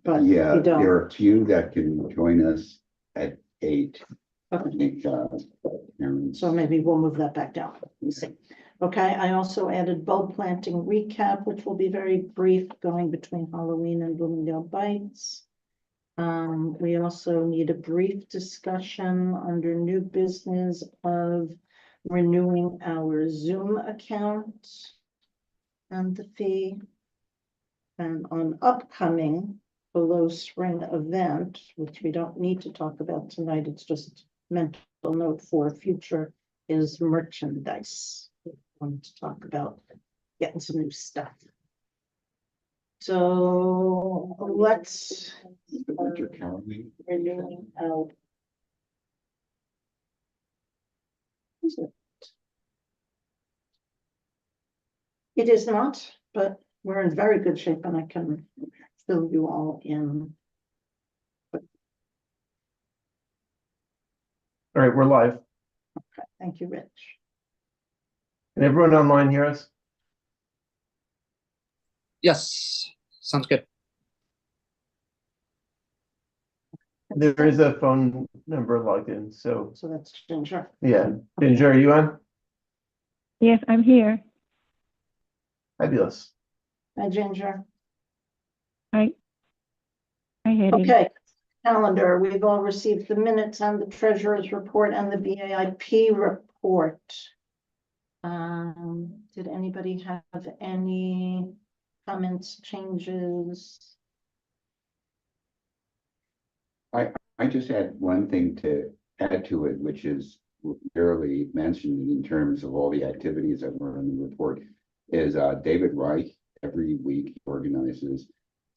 but Yeah, you don't. there are a few that can join us at 8. I Okay. think, Karen's- So maybe we'll move that back down. Let me see. Okay, I also added bulb planting recap, which will be very brief, going between Halloween and Bloomingdale Bites. We also need a brief discussion under new business of renewing our Zoom account and the fee. And on upcoming below spring event, which we don't need to talk about tonight, it's just mental note for future, is merchandise. We wanted to talk about getting some new stuff. So let's The winter caroling. renewing out. Is it? It is not, but we're in very good shape and I can fill you all in. All right, we're live. Okay, thank you, Rich. Can everyone online hear us? Yes, sounds good. There is a phone number logged in, so So that's Ginger. yeah. Ginger, are you on? Yes, I'm here. Fabulous. Hi, Ginger. Hi, Hetty. Okay, calendar, we've all received the minutes and the treasurer's report and the BAIP report. Did anybody have any comments, changes? I just had one thing to add to it, which is barely mentioned in terms of all the activities that were in the report, is David Reich. Every week he organizes,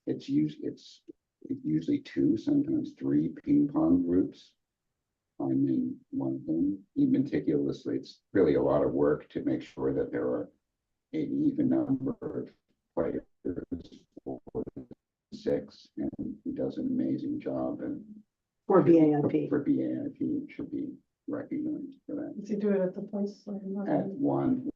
it's usually 2, sometimes 3 ping pong groups. I'm in one of them. He meticulously, it's really a lot of work to make sure that there are an even number of players, 4 to 6, and he does an amazing job. And For BAIP. For BAIP, it should be recognized for that. Does he do it at the place? Or not? At one.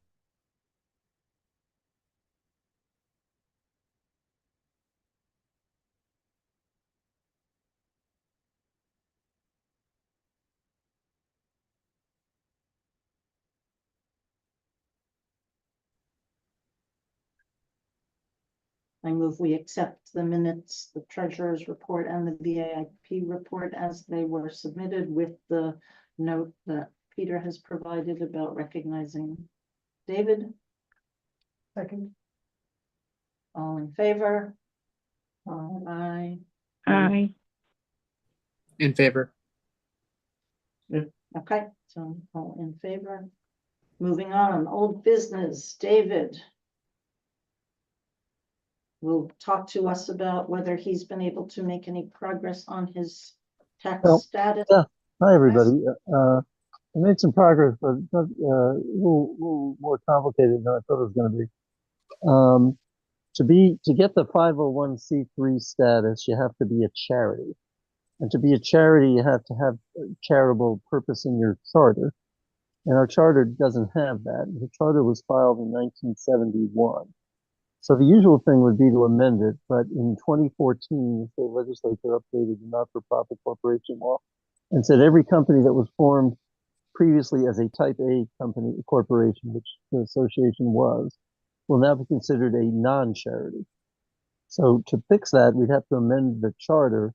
I move we accept the minutes, the treasurer's report and the BAIP report as they were submitted with the note that Peter has provided about recognizing David. Second. All in favor? Aye. Hi. In favor. Okay, so all in favor. Moving on, old business, David will talk to us about whether he's been able to make any progress on his tax Well, status. yeah. Hi, everybody. I made some progress, but it's not, a little more complicated than I thought it was going to be. To get the 501c3 status, you have to be a charity. And to be a charity, you have to have a charitable purpose in your charter. And our charter doesn't have that. The charter was filed in 1971. So the usual thing would be to amend it, but in 2014, the state legislature updated the not-for-profit corporation law and said every company that was formed previously as a type A company, corporation, which the association was, will now be considered a non-charity. So to fix that, we'd have to amend the charter,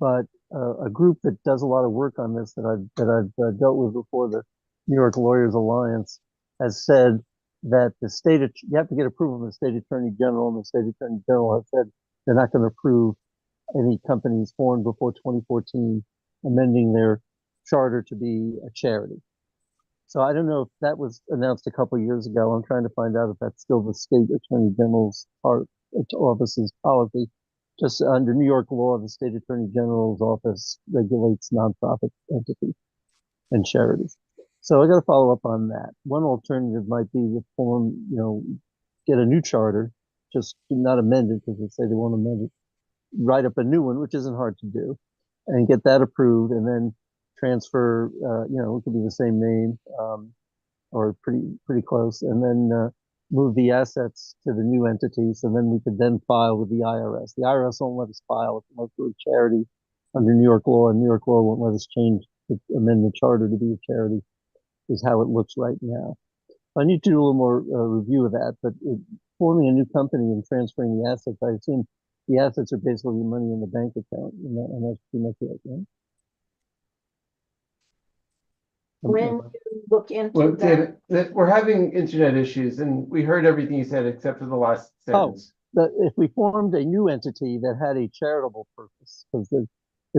but a group that does a lot of work on this that I've dealt with before, the New York Lawyers Alliance, has said that you have to get approval from the state attorney general, and the state attorney general has said they're not going to approve any companies formed before 2014 amending their charter to be a charity. So I don't know if that was announced a couple of years ago. I'm trying to find out if that's still the state attorney general's office's policy. Just under New York law, the state attorney general's office regulates nonprofit entities and charities. So I got to follow up on that. One alternative might be to get a new charter, just not amend it because they say they won't amend it, write up a new one, which isn't hard to do, and get that approved, and then transfer, it could be the same name, or pretty close, and then move the assets to the new entity, so then we could then file with the IRS. The IRS won't let us file unless we're a charity under New York law, and New York law won't let us amend the charter to be a charity, is how it looks right now. I need to do a little more review of that, but forming a new company and transferring the assets, I assume the assets are basically money in the bank account, and that's pretty much it, right? When you look into Well, that, David, we're having internet issues and we heard everything you said except for the last sentence. That if we formed a new entity that had a charitable purpose, because it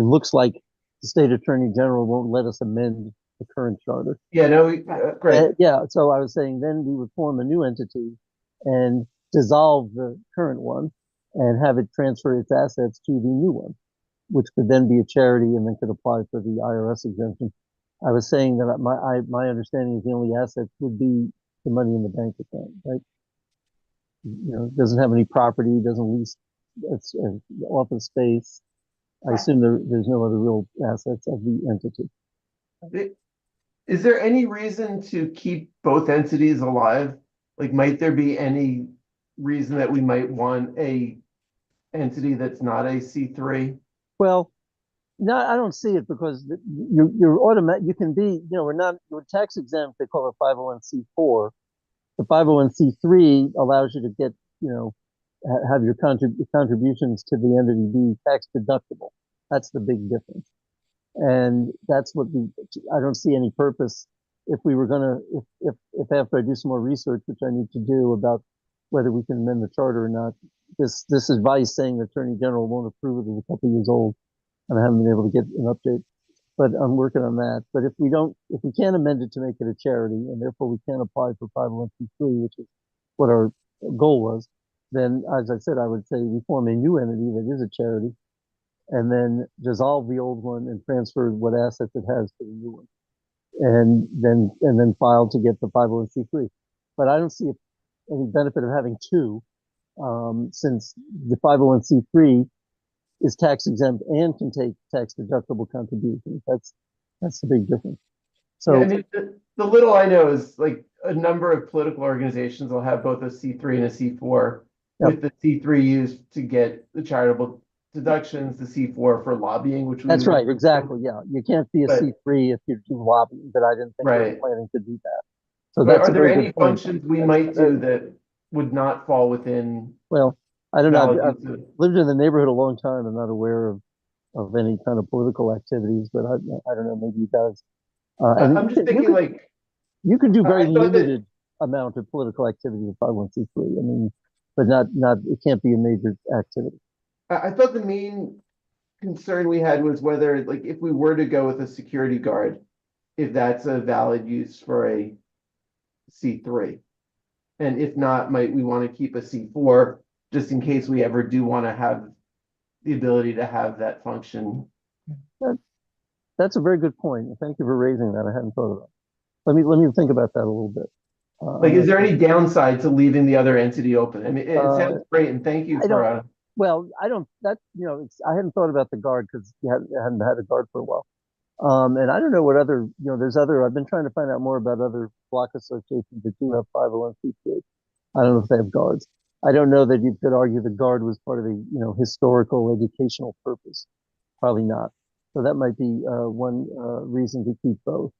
looks like the state attorney general won't let us amend the current charter. Yeah, no, great. Yeah, so I was saying then we would form a new entity and dissolve the current one and have it transfer its assets to the new one, which could then be a charity and then could apply for the IRS exemption. I was saying that my understanding is the only assets would be the money in the bank account, right? You know, it doesn't have any property, doesn't lease it's office space. I assume there's no other real assets of the entity. Is there any reason to keep both entities alive? Like, might there be any reason that we might want a entity that's not a C3? Well, no, I don't see it because you can be, we're tax exempt, they call it 501c4. The 501c3 allows you to get, have your contributions to the entity be tax deductible. That's the big difference. And that's what I don't see any purpose if we were gonna, if after I do some more research, which I need to do about whether we can amend the charter or not, this advice saying the Attorney General won't approve it is a couple years old, and I haven't been able to get an update, but I'm working on that. But if we can't amend it to make it a charity, and therefore we can't apply for 501c3, which is what our goal was, then as I said, I would say we form a new entity that is a charity, and then dissolve the old one and transfer what assets it has to the new one, and then file to get the 501c3. But I don't see any benefit of having two, since the 501c3 is tax exempt and can take tax deductible contributions. That's the big difference. So Yeah, I mean, the little I know is like a number of political organizations will have both a C3 and a C4, with the C3 used to get the charitable deductions, the C4 for lobbying, which that's right, exactly. Yeah, you can't be a C3 if you do lobbying, but I didn't think we were planning to do that. So But that's are a there very any good point. functions we might do that would not fall within? Well, I don't know. valid I've use of- lived in the neighborhood a long time. I'm not aware of any kind of political activities, but I don't know. Maybe you guys. And I'm just thinking like, you could do very I thought that- limited amount of political activity with 501c3. I mean, but not it can't be a major activity. I thought the main concern we had was whether, like, if we were to go with a security guard, if that's a valid use for a C3. And if not, might we want to keep a C4 just in case we ever do want to have the ability to have that function? That's a very good point. Thank you for raising that. I hadn't thought about it. Let me think about that a little bit. Like, is there any downside to leaving the other entity open? I mean, it sounds great, and thank you for. Well, I don't. That I hadn't thought about the guard because I hadn't had a guard for a while. And I don't know what other there's other. I've been trying to find out more about other block associations that do have 501c3. I don't know if they have guards. I don't know that you could argue the guard was part of the historical educational purpose. Probably not. So that might be one reason to keep both.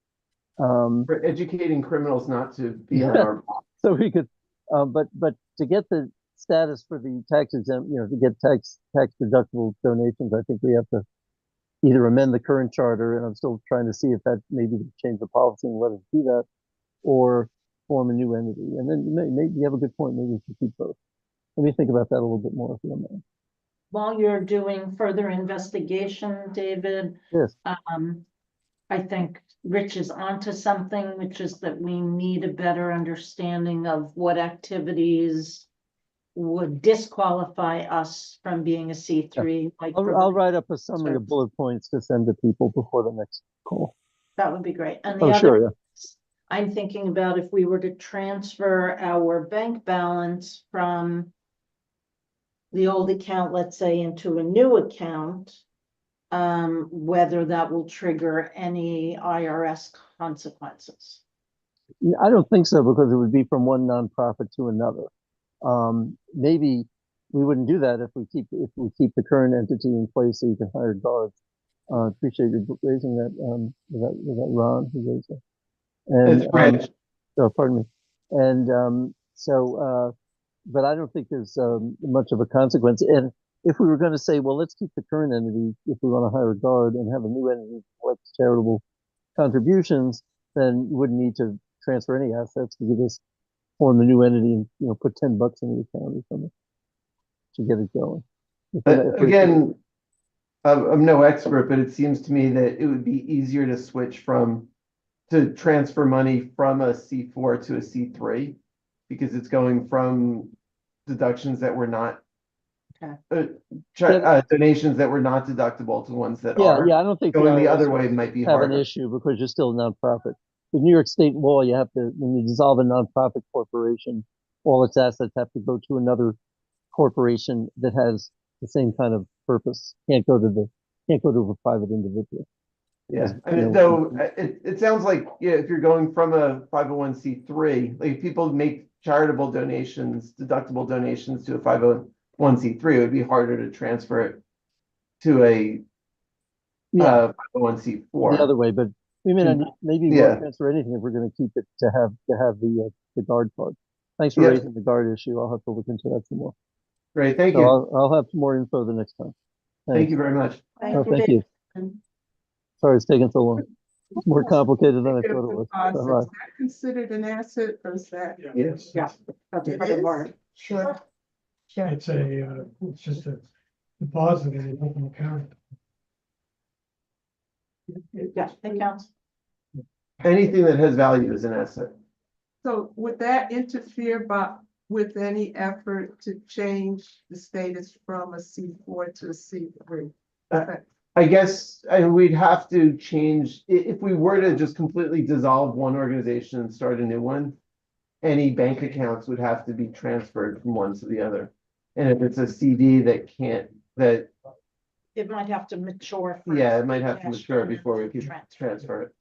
For educating criminals not to be on our. So we could, but to get the status for the tax exempt, to get tax deductible donations, I think we have to either amend the current charter, and I'm still trying to see if that maybe change the policy and let us do that, or form a new entity. And then maybe you have a good point. Maybe we should keep both. Let me think about that a little bit more if you don't mind. while you're doing further investigation, David, Yes. I think Rich is onto something, which is that we need a better understanding of what activities would disqualify us from being a C3. Like I'll write up a summary of bullet points to send to people before the next call. that would be great. And the Oh, other, sure, yeah. I'm thinking about if we were to transfer our bank balance from the old account, let's say, into a new account, whether that will trigger any IRS consequences. I don't think so, because it would be from one nonprofit to another. Maybe we wouldn't do that if we keep the current entity in place so you can hire guards. Appreciate you raising that. Was that Ron who raised that? And, It's Rich. oh, pardon me. And, but I don't think there's, much of a consequence. And if we were going to say, well, let's keep the current entity if we want to hire a guard and have a new entity collect charitable contributions, then you wouldn't need to transfer any assets. We could just form a new entity and, put $10 in the account or something to get it going. Again, I'm no expert, but it seems to me that it would be easier to switch to transfer money from a C4 to a C3 because it's going from deductions that were not donations that were not deductible to ones that are. Yeah, I don't think Going the IRS other way might be have an harder. issue because you're still a nonprofit. The New York State law, you have to, when you dissolve a nonprofit corporation, all its assets have to go to another corporation that has the same kind of purpose. Can't go to a private individual. Yeah, I You mean, know, though, it sounds like, yeah, if you're going from a 501c3, like if people make charitable donations, deductible donations to a 501c3, it would be harder to transfer it to a Yeah, 501c4. the other way, but we may not, maybe Yeah. won't transfer anything if we're going to keep it to have the guard card. Thanks for Yep. raising the guard issue. I'll have to look into that some more. Great, thank So you. I'll have some more info the next time. Thank Thanks. you very much. Oh, thank you. Sorry it's taking so long. It's more complicated than I thought it was. Is All right. that considered an asset or is that? Yes. Yeah. That's It part of is? our- Sure. Sure. It's just a deposit in an open account. Yeah, it counts. Anything that has value is an asset. So would that interfere with any effort to change the status from a C4 to a C3? I guess we'd have to change, if we were to just completely dissolve one organization and start a new one, any bank accounts would have to be transferred from one to the other. And if it's a CD that It might have to mature. yeah, first, it might have to cash mature and then before we could transfer. transfer it.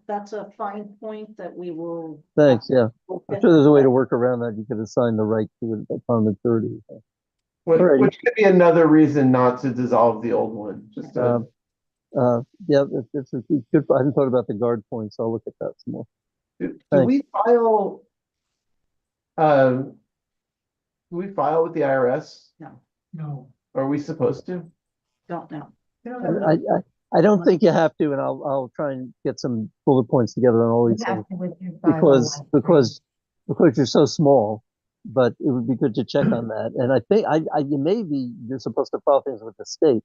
That's a fine point that we will. Thanks, yeah. we'll I'm fit sure there's a way to in. work around that. You could assign the right to it upon maturity. Which Alrighty. could be another reason not to dissolve the old one, just to. Yeah, it's good. I hadn't thought about the guard points. I'll look at that some more. Do Thanks. we file? Do we file with the IRS? No. Are we supposed to? Don't know. I don't think you have to, and I'll try and get some bullet points together on all these things because you're so small. But it would be good to check on that. And I think you're supposed to file things with the state.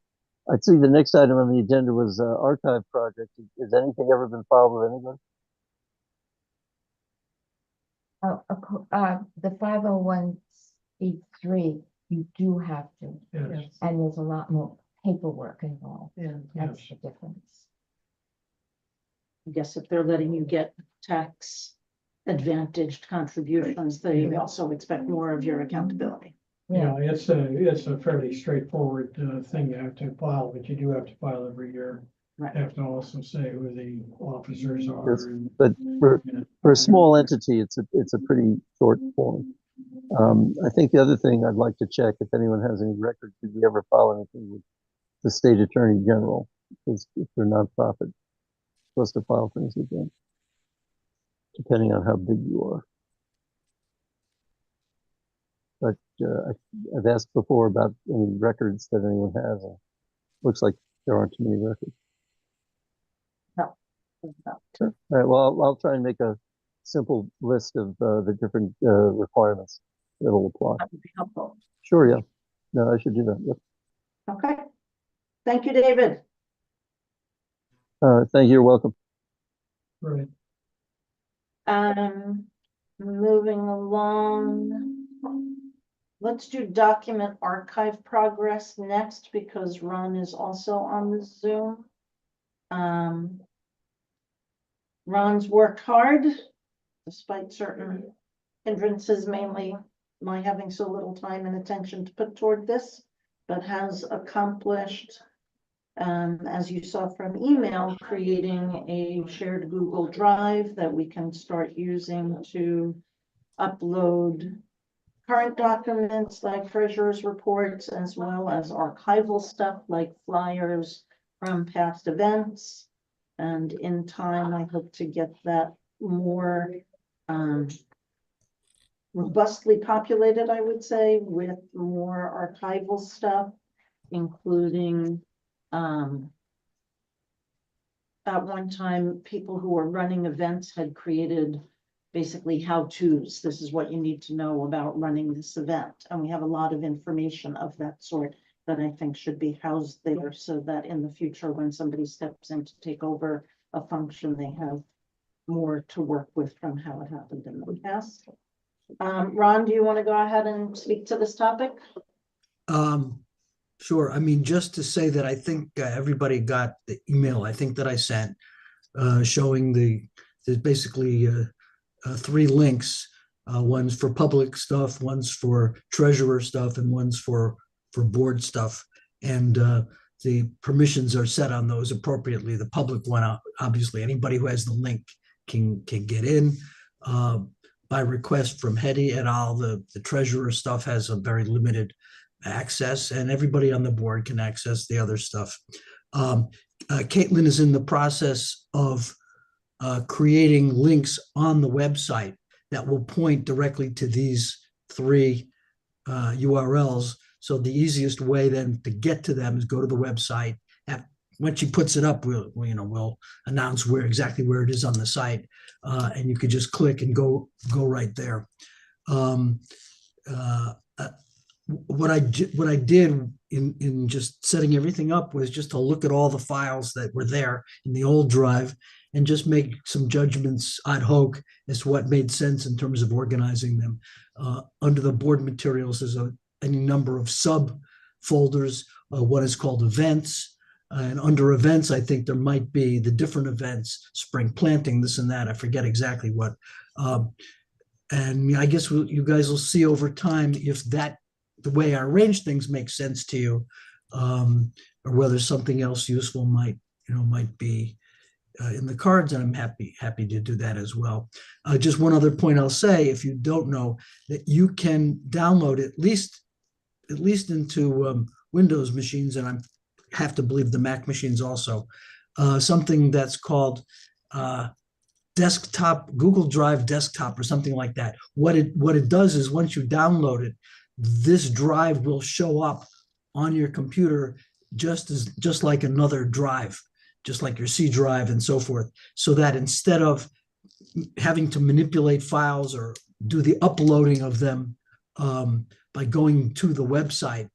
I'd see the next item on the agenda was archive project. Has anything ever been filed with anybody? The 501c3, you do have to, Yes. and there's a lot more paperwork involved. Yes. That's the difference. I guess if they're letting you get tax advantaged contributions, they also expect more of your accountability. Yeah, it's a fairly straightforward thing you have to file, but you do have to file every year. Right. You have to also say who the officers are. Yes, and- but for a small entity, it's a pretty short form. I think the other thing I'd like to check, if anyone has any record, did we ever file anything with the state attorney general? Because if they're nonprofit, supposed to file things with them, depending on how big you are. But I've asked before about any records that anyone has. And looks like there aren't too many records. Sure. All right. Well, I'll try and make a simple list of the different requirements that'll apply. That would be helpful. Sure. Yeah. No, I should do that. Yep. Okay. Thank you, David. Thank you. You're welcome. Right. Moving along. Let's do document archive progress next because Ron is also on the Zoom. Ron's worked hard despite certain hindrances, mainly my having so little time and attention to put toward this, but has accomplished As you saw from email, creating a shared Google Drive that we can start using to upload current documents like treasurer's reports, as well as archival stuff like flyers from past events. And in time, I hope to get that more robustly populated, I would say, with more archival stuff, including at one time, people who were running events had created basically how-tos. This is what you need to know about running this event. And we have a lot of information of that sort that I think should be housed there so that in the future, when somebody steps in to take over a function, they have more to work with from how it happened in the past. Ron, do you want to go ahead and speak to this topic? Sure. I mean, just to say that I think everybody got the email I think that I sent showing there's basically 3 links. One's for public stuff, one's for treasurer stuff, and one's for board stuff. And the permissions are set on those appropriately. The public one, obviously, anybody who has the link can get in. By request from Hetty et al., the treasurer stuff has a very limited access, and everybody on the board can access the other stuff. Caitlin is in the process of creating links on the website that will point directly to these 3 URLs. So the easiest way then to get to them is go to the website. Once she puts it up, we'll announce exactly where it is on the site, and you could just click and go right there. What I did in just setting everything up was just to look at all the files that were there in the old drive and just make some judgments ad hoc as to what made sense in terms of organizing them. Under the board materials, there's any number of subfolders. One is called events. And under events, I think there might be the different events, spring planting, this and that. I forget exactly what. And I guess you guys will see over time if the way I arrange things makes sense to you, or whether something else useful might be in the cards, and I'm happy to do that as well. Just one other point I'll say, if you don't know, that you can download at least into Windows machines, and I have to believe the Mac machines also, something that's called desktop, Google Drive desktop or something like that. What it does is once you download it, this drive will show up on your computer just like another drive, just like your C drive and so forth, so that instead of having to manipulate files or do the uploading of them by going to the website,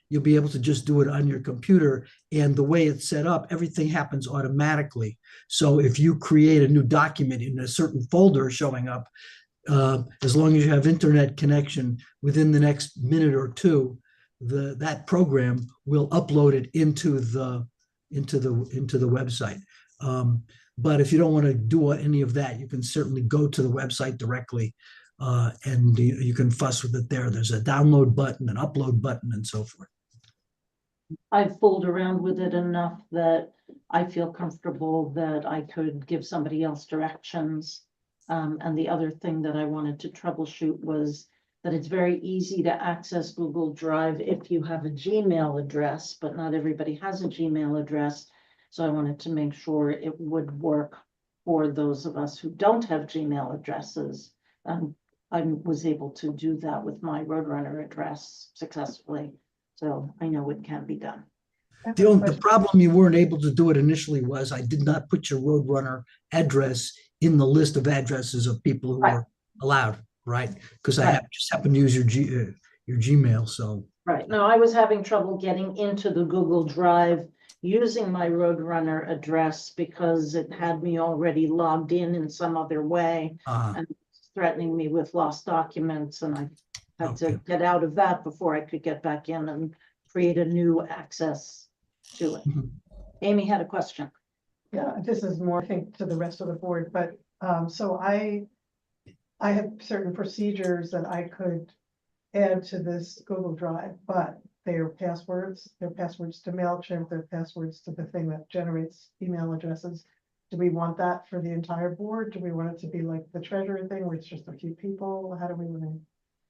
you'll be able to just do it on your computer. And the way it's set up, everything happens automatically. So if you create a new document in a certain folder showing up, as long as you have internet connection, within the next minute or two, that program will upload it into the website. But if you don't want to do any of that, you can certainly go to the website directly, and you can fuss with it there. There's a download button, an upload button, and so forth. I've fooled around with it enough that I feel comfortable that I could give somebody else directions. And the other thing that I wanted to troubleshoot was that it's very easy to access Google Drive if you have a Gmail address, but not everybody has a Gmail address. So I wanted to make sure it would work for those of us who don't have Gmail addresses. I was able to do that with my Roadrunner address successfully. So I know it can be done. The problem you weren't able to do it initially was I did not put your Roadrunner address in the list of addresses of people who were allowed, right? Because I just happened to use your Gmail, so. Right. No, I was having trouble getting into the Google Drive using my Roadrunner address because it had me already logged in some other way and threatening me with lost documents, and I had to get out of that before I could get back in and create a new access to it. Amy had a question. Yeah, this is more, I think, to the rest of the board, but so I have certain procedures that I could add to this Google Drive, but their passwords to MailChimp, their passwords to the thing that generates email addresses. Do we want that for the entire board? Do we want it to be like the treasurer thing where it's just a few people? How do we want to?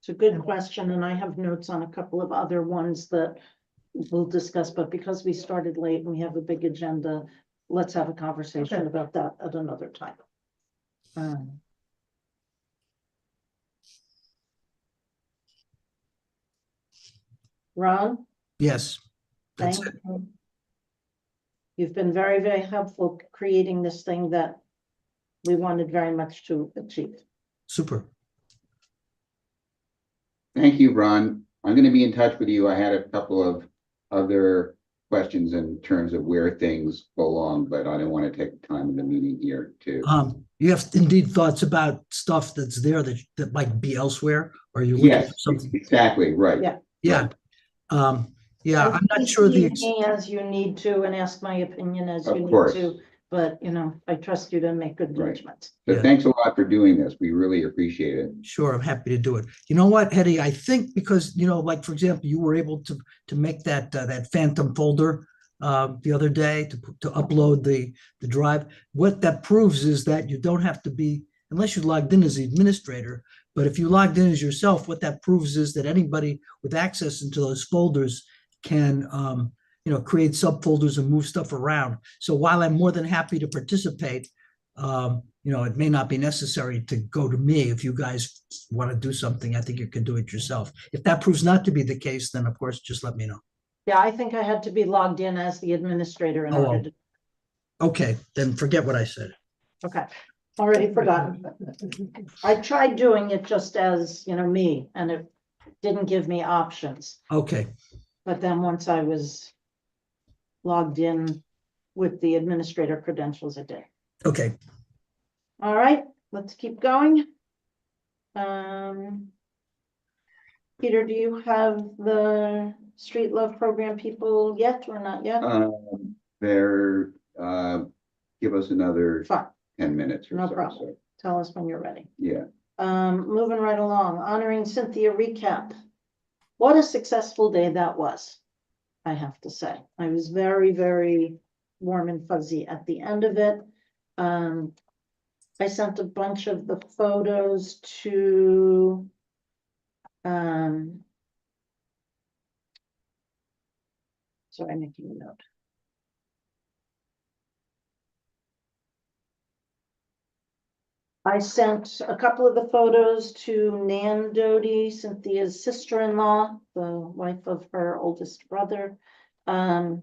It's a good question, and I have notes on a couple of other ones that we'll discuss, but because we started late and we have a big agenda, let's have a conversation Okay. about that at another time. Ron, Yes. That's thank it. you. You've been very, very helpful creating this thing that we wanted very much to achieve. Super. Thank you, Ron. I'm gonna be in touch with you. I had a couple of other questions in terms of where things belong, but I don't want to take time in the meeting here to. You have indeed thoughts about stuff that's there that might be elsewhere, or you're looking Yes, for something. exactly, right. Yeah. Yeah. Yeah, I'm not sure the, Me as you need to, and ask my opinion as you Of need course. to, but you know, I trust you to make good Right. judgments. So Yeah. thanks a lot for doing this. We really appreciate it. sure, I'm happy to do it. You know what, Hetty, I think because, like, for example, you were able to make that phantom folder the other day to upload the drive. What that proves is that you don't have to be, unless you logged in as the administrator, but if you logged in as yourself, what that proves is that anybody with access into those folders can create subfolders and move stuff around. So while I'm more than happy to participate, it may not be necessary to go to me. If you guys want to do something, I think you can do it yourself. If that proves not to be the case, then of course, just let me know. Yeah, I think I had to be logged in as the administrator in Oh, order to, Okay, then forget what I said. okay, already forgotten. I tried doing it just as, me, and it didn't give me options. Okay, But then once I was logged in with the administrator credentials, it did. okay. All right, let's keep going. Peter, do you have the Street Love Program people yet or not yet? There, give us another Fine, 10 minutes or no so, problem. Tell us when you're ready. Yeah, Moving right along, honoring Cynthia recap. What a successful day that was, I have to say. I was very, very warm and fuzzy at the end of it. I sent a bunch of the photos to sorry, I'm making a note. I sent a couple of the photos to Nan Doty, Cynthia's sister-in-law, the wife of her oldest brother. And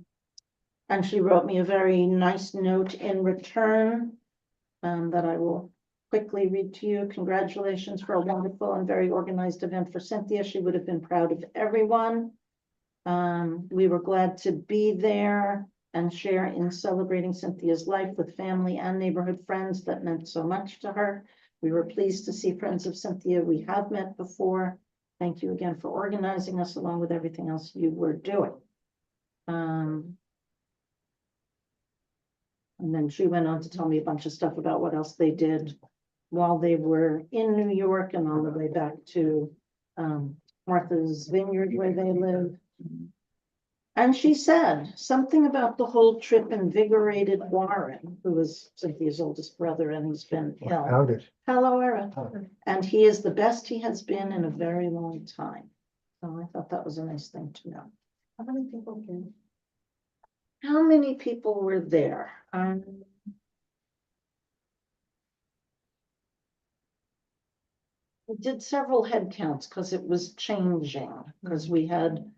she wrote me a very nice note in return that I will quickly read to you. Congratulations for a wonderful and very organized event for Cynthia. She would have been proud of everyone. We were glad to be there and share in celebrating Cynthia's life with family and neighborhood friends that meant so much to her. We were pleased to see friends of Cynthia we have met before. Thank you again for organizing us along with everything else you were doing. And then she went on to tell me a bunch of stuff about what else they did while they were in New York and on the way back to Martha's Vineyard where they live. And she said something about the whole trip invigorated Warren, who was Cynthia's oldest brother and he's been ill. Hello, Era. And he is the best he has been in a very long time. So I thought that was a nice thing to know. How many people came? How many people were there? I did several head counts because it was changing, because we had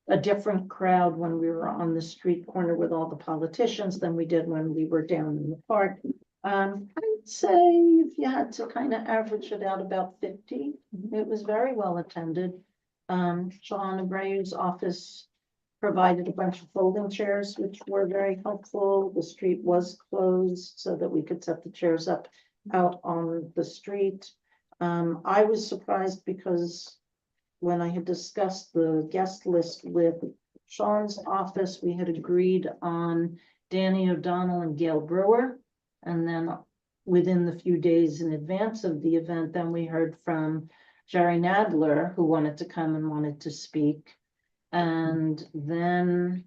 a different crowd when we were on the street corner with all the politicians than we did when we were down in the park. I'd say if you had to kind of average it out about 50, it was very well attended. Sean Abreu's office provided a bunch of folding chairs, which were very helpful. The street was closed so that we could set the chairs up out on the street. I was surprised because when I had discussed the guest list with Sean's office, we had agreed on Danny O'Donnell and Gail Brewer. And then within the few days in advance of the event, then we heard from Jerry Nadler, who wanted to come and wanted to speak. And then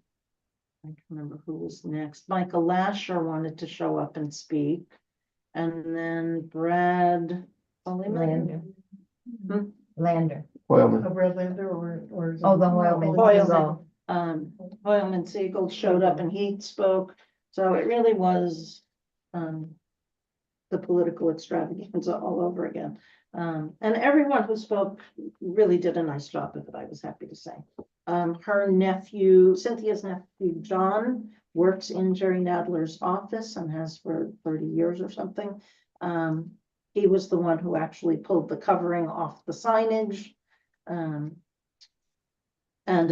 I can't remember who was next. Michael Lasher wanted to show up and speak. And then Brad. Lander. Hmm? Lander. Hoyleman. A Redlander or? is it- Oh, the Hoyleman. Hoyleman. Hoyleman Siegel showed up and he spoke, so it really was, the political extravaganza all over again. And everyone who spoke really did a nice job of it, I was happy to say. Her nephew, Cynthia's nephew, John, works in Jerry Nadler's office and has for 30 years or something. He was the one who actually pulled the covering off the signage. And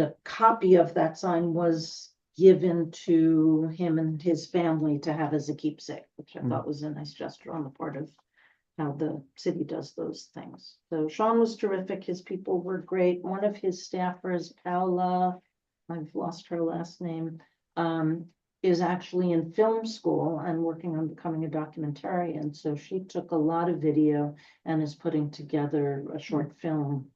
a copy of that sign was given to him and his family to have as a keepsake, which I thought was a nice gesture on the part of how the city does those things. So Sean was terrific. His people were great. One of his staffers, Paula, I've lost her last name, is actually in film school and working on becoming a documentarian. So she took a lot of video and is putting together a short film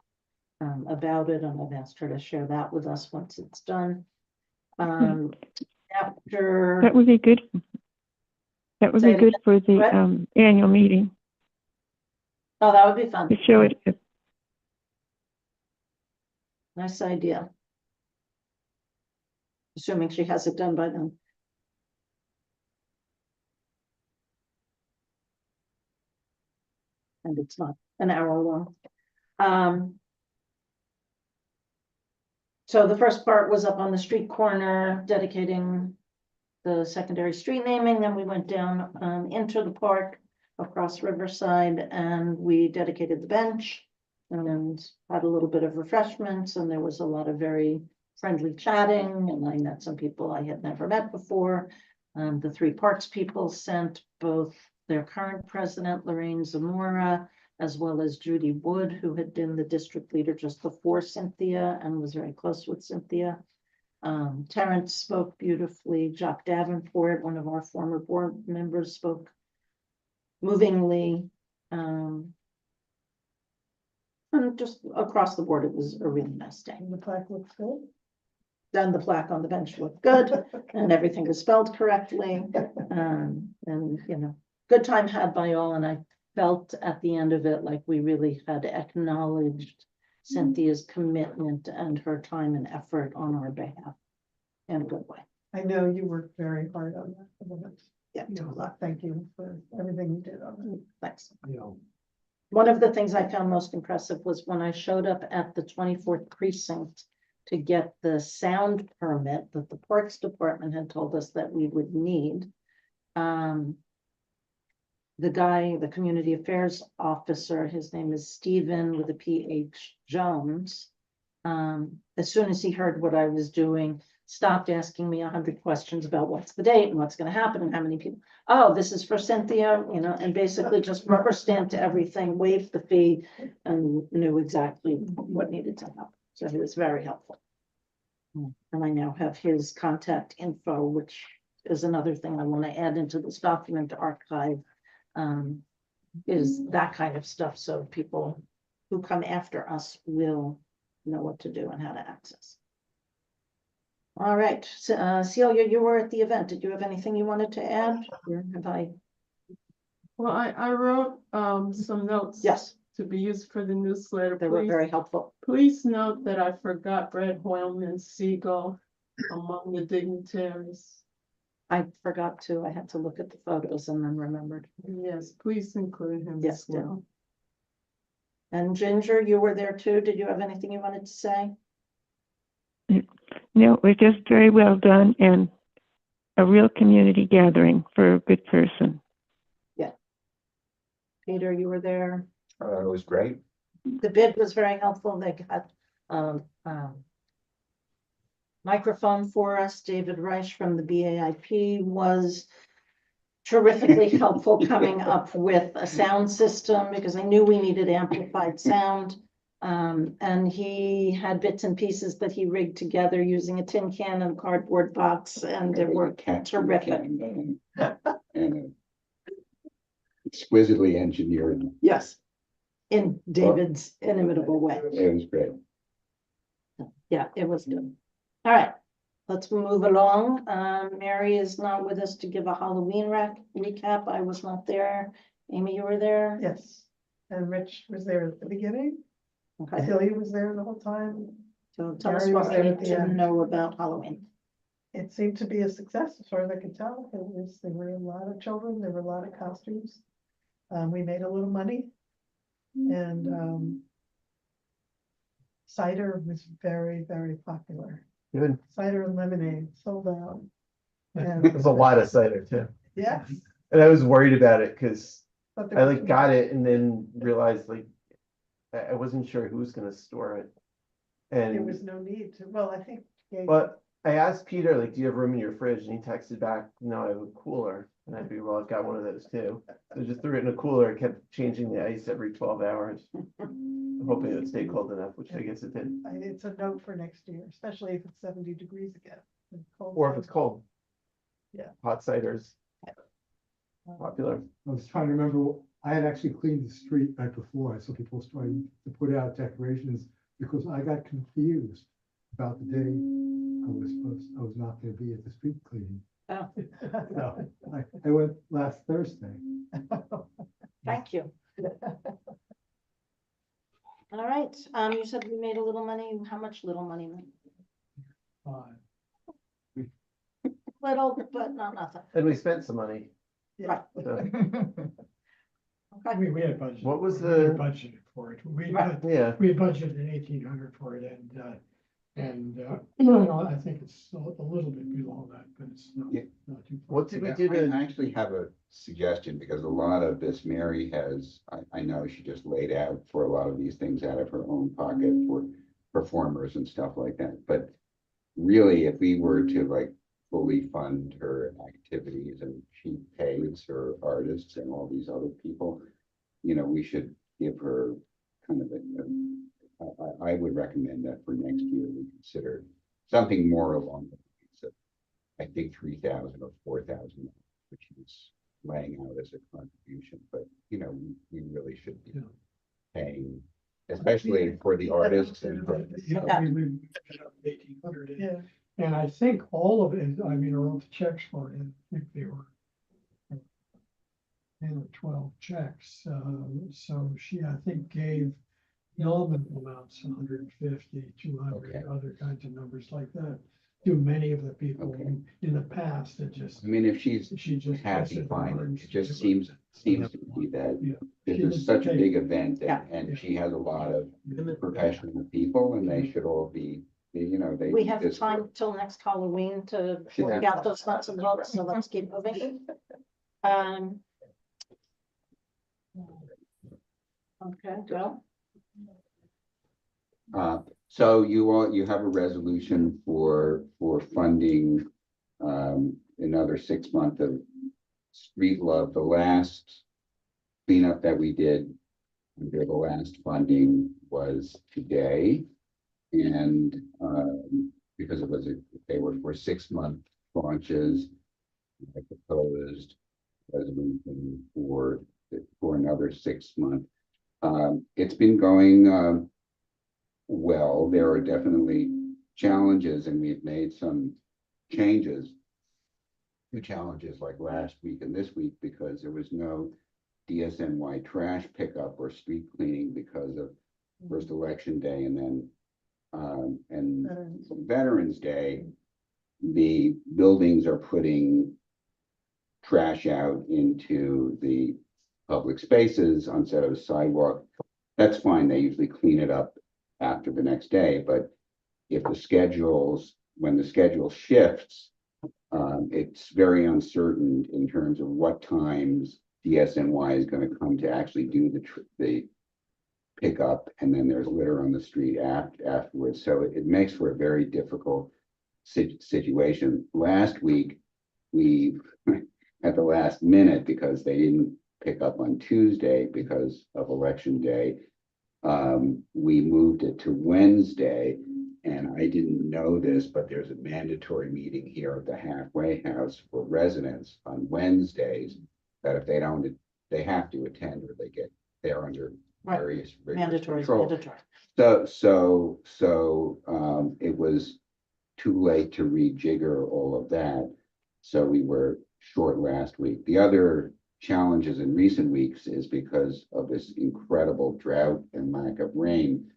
about it, and I've asked her to share that with us once it's done. After, That would be good. That would Say be it good for the What? annual meeting oh, that would be fun. to show it. Nice idea. Assuming she has it done by then. And it's not an hour long. So the first part was up on the street corner dedicating the secondary street naming. Then we went down into the park across Riverside and we dedicated the bench and had a little bit of refreshments, and there was a lot of very friendly chatting, and I met some people I had never met before. The three parks people sent both their current president, Lorraine Zamora, as well as Judy Wood, who had been the district leader just before Cynthia and was very close with Cynthia. Terrence spoke beautifully. Jock Davenport, one of our former board members, spoke movingly. And just across the board, it was a really nice day. And the plaque looks good. Then the plaque on the bench looked good and everything was spelled correctly. And, you know, good time had by all. And I felt at the end of it like we really had acknowledged Cynthia's commitment and her time and effort on our behalf in a good way. I know you worked very hard on that event. Yeah, You know, thank you for everything you did on it. thanks. You know, One of the things I found most impressive was when I showed up at the 24th precinct to get the sound permit that the Parks Department had told us that we would need. The guy, the community affairs officer, his name is Stephen with a PH Jones. As soon as he heard what I was doing, stopped asking me 100 questions about what's the date and what's going to happen and how many people. Oh, this is for Cynthia, you know, and basically just rubber stamped everything, waived the fee, and knew exactly what needed to happen. So he was very helpful. And I now have his contact info, which is another thing I want to add into this document to archive. Is that kind of stuff, so people who come after us will know what to do and how to access. All right, so, Celia, you were at the event. Did you have anything you wanted to add? Or have I? Well, I wrote some notes. Yes, To be used for the newsletter. they were very helpful. Please note that I forgot Brad Hoyleman Siegel among the dignitaries. I forgot to, I had to look at the photos and then remembered. Yes, please include him Yes, as well. And Ginger, you were there too. Did you have anything you wanted to say? No, it was just very well done and a real community gathering for a good person. Peter, you were there. It was great. The bid was very helpful. They got microphone for us. David Reich from the BAIP was terrifically helpful coming up with a sound system because I knew we needed amplified sound. And he had bits and pieces that he rigged together using a tin can and a cardboard box, and they were terrific. And exquisitely engineered. Yes, in David's inimitable way. It was great. Yeah, it was good. All right, let's move along. Mary is not with us to give a Halloween recap. I was not there. Amy, you were there? Yes, and Rich was there at the beginning, Okay, Celia was there the whole time. so tell us Mary was what there we at need the to end. know about Halloween. It seemed to be a success as far as I could tell. There were a lot of children, there were a lot of costumes. We made a little money. And cider was very, very popular. Good. Cider and lemonade sold out. And There's a lot of cider too. yes. And I was worried about it because but I like got it and then realized like I wasn't sure who was gonna store it. There And was no need to, well, I think. Gabe- but I asked Peter, like, do you have room in your fridge? And he texted back, no, I have a cooler. And I figured, well, I've got one of those too. So I just threw it in a cooler, kept changing the ice every 12 hours. Hoping it would stay cold enough, which I guess it did. It's a note for next year, especially if it's 70 degrees again. and cold Or if it's cider. cold. Yeah. Hot ciders. Popular. I was trying to remember, I had actually cleaned the street right before, I saw people starting to put out decorations, because I got confused about the day I was not gonna be at the street cleaning. Oh, So I went last Thursday. thank you. All right, you said we made a little money. How much little money? Little, but not nothing. And we spent some money. Yeah. So, We had budgeted. What was we the- had budgeted for it. Right. yeah. We had budgeted 1,800 for it and I think it's a little bit below that, but it's not, Yeah. not too far. What did we Yeah, do to? I actually have a suggestion, because a lot of this Mary has, I know she just laid out for a lot of these things out of her own pocket for performers and stuff like that, but really, if we were to like fully fund her activities and she pays her artists and all these other people, you know, we should give her kind of I would recommend that for next year, we consider something more along the lines of, I think, 3,000 or 4,000, which is laying out as a contribution, but, you know, we really should be Yeah. paying, especially for the artists and for. Yeah, we 1,800. Yeah. And I think all of it, I mean, I wrote the checks for it, I think they were 10 or 12 checks, so she, I think, gave nominal amounts, 150, 200, Okay. other kinds of numbers like that. To many of the people Okay. in the past, it just, I mean, if she's she just. happy, listed fine, orange. it just seems to be that Yeah. this She is didn't such a take- big event Yeah. and she has a lot of Yeah. professional people and they should all be, you know, they. We have this- time till next Halloween to Yeah. work out those nuts and bolts, so let's keep moving. Okay, go. So you have a resolution for funding, another 6 month of Street Love. The last cleanup that we did under the last funding was today. And, because they were for 6 month tranches, I proposed resolution for another 6 month. It's been going, well. There are definitely challenges and we've made some changes. Two challenges like last week and this week, because there was no DSNY trash pickup or street cleaning because of first election day and then and Veterans Day. The buildings are putting trash out into the public spaces instead of a sidewalk. That's fine. They usually clean it up after the next day, but if when the schedule shifts, it's very uncertain in terms of what times DSNY is going to come to actually do the pickup, and then there's litter on the street afterwards. So it makes for a very difficult situation. Last week, we at the last minute, because they didn't pick up on Tuesday because of election day, we moved it to Wednesday. And I didn't know this, but there's a mandatory meeting here at the halfway house for residents on Wednesdays that if they don't, they have to attend or they get there under Right. various. rigorous Mandatory, control. mandatory. So it was too late to rejigger all of that. So we were short last week. The other challenges in recent weeks is because of this incredible drought and lack of rain.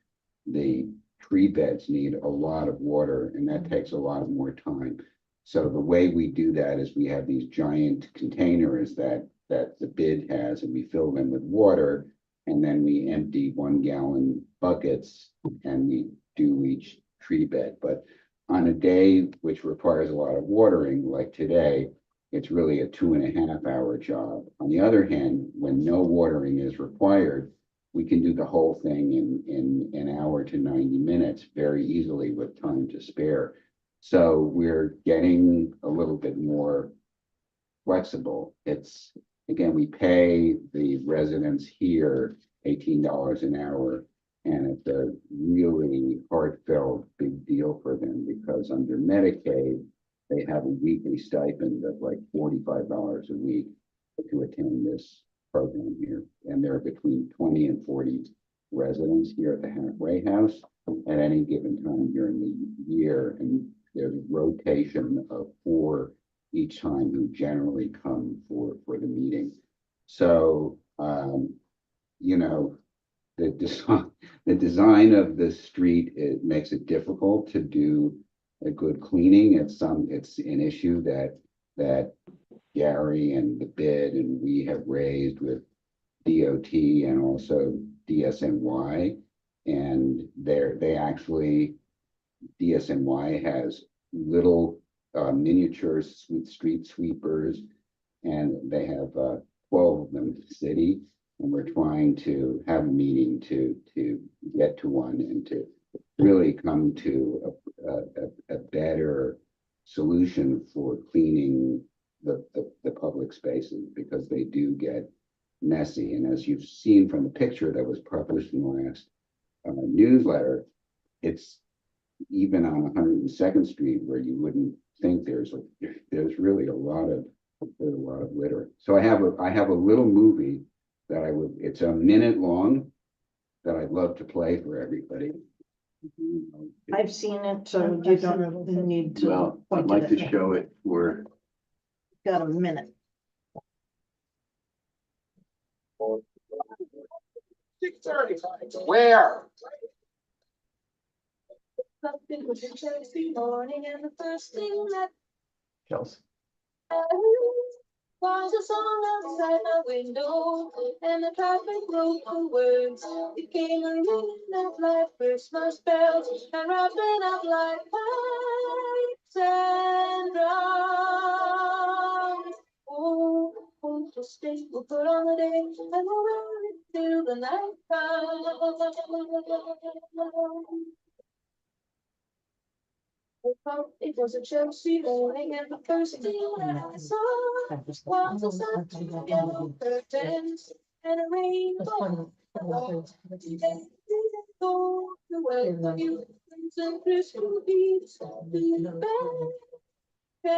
The tree beds need a lot of water, and that takes a lot more time. So the way we do that is we have these giant containers that the bid has, and we fill them with water, and then we empty 1 gallon buckets and we do each tree bed. But on a day which requires a lot of watering, like today, it's really a 2.5 hour job. On the other hand, when no watering is required, we can do the whole thing in an hour to 90 minutes very easily with time to spare. So we're getting a little bit more flexible. It's, again, we pay the residents here $18 an hour, and it's a really heartfelt big deal for them because under Medicaid, they have a weekly stipend of like $45 a week to attend this program here. And there are between 20 and 40 residents here at the halfway house at any given time during the year. And there's a rotation of 4 each time who generally come for the meeting. So, you know, the design of the street, it makes it difficult to do a good cleaning. It's an issue that Gary and the bid and we have raised with DOT and also DSNY. And they actually, DSNY has little miniature street sweepers, and they have 12 of them in the city. And we're trying to have a meeting to get to one and to really come to a better solution for cleaning the public spaces, because they do get messy. And as you've seen from the picture that was published in the last newsletter, it's even on 102nd Street where you wouldn't think there's really a lot of litter. So I have a little movie that it's a minute long that I'd love to play for everybody. I've seen it, so you don't need to. Well, I'd like to show it for. Got a minute. Where? Morning, and the first thing that Chelsea. was a song outside my window, and the traffic broke the words. It came a ringing up like Christmas bells, and wrapping up like pipes and drums. Oh, won't you stay? We'll put on the day, and we'll wear it till the night comes. It was a Chelsea morning, and the first thing that I saw was a sun to yellow curtains and a rainbow. Go to welcome you, and Christmas beats be the best.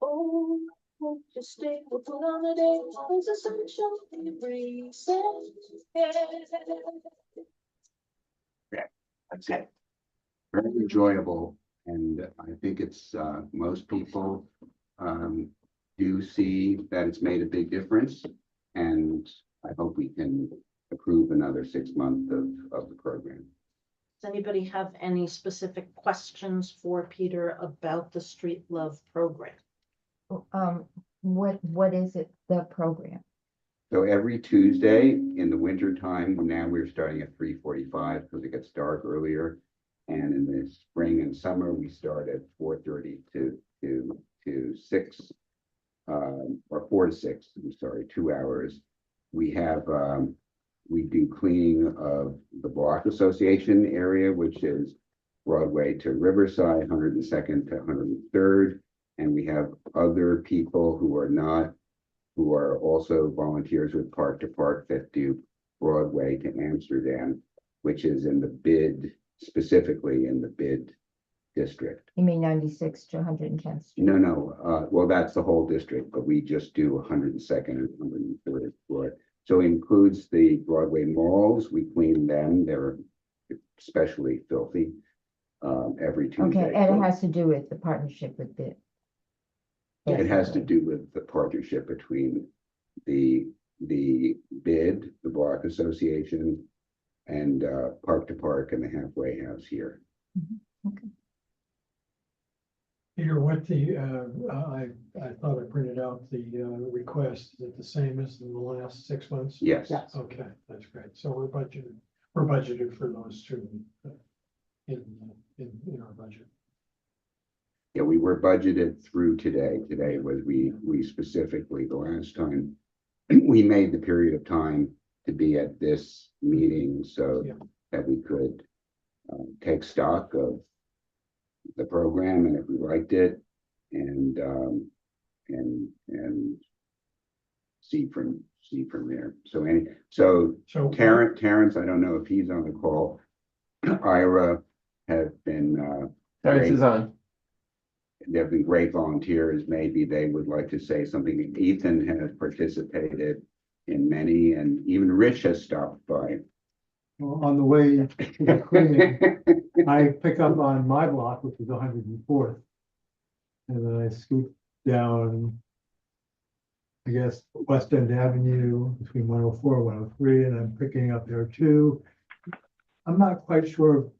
Oh, won't you stay? We'll put on a day, there's a sunshine in the breeze. Yeah, that's it. Very enjoyable, and I think it's most people do see that it's made a big difference, and I hope we can approve another 6 months of the program. Does anybody have any specific questions for Peter about the Street Love program? What is it, the program? So every Tuesday in the winter time, now we're starting at 3:45 because it gets dark earlier. And in the spring and summer, we start at 4:30 to 6, or 4 to 6, I'm sorry, 2 hours. We have, we do cleaning of the Block Association area, which is Broadway to Riverside, 102nd to 103rd. And we have other people who are also volunteers with Park to Park that do Broadway to Amsterdam, which is in the bid, specifically in the bid district. You mean 96 to 110th Street? No, well, that's the whole district, but we just do 102nd and 103rd floor. So it includes the Broadway murals. We clean them. They're especially filthy every Tuesday. Okay, and So it has to do with the partnership with the. it has to do with the partnership between the BID, the Block Association, and Park to Park and the Halfway House here. Peter, what I thought I printed out the request. Is it the same as in the last 6 months? Yes. Okay, that's great. So we're budgeted for those two in our budget. Yeah, we were budgeted through today. Today was we specifically, the last time we made the period of time to be at this meeting so that we could take stock of the program and if we liked it and see from there. So Terrence, I don't know if he's on the call. Ira have been Terrence is on. They've been great volunteers. Maybe they would like to say something. Ethan has participated in many, and even Rich has stopped by. Well, on the way to the cleaning, I pick up on my block, which is 104th. And then I scoop down, I guess, West End Avenue between 104 and 103, and I'm picking up there too. I'm not quite sure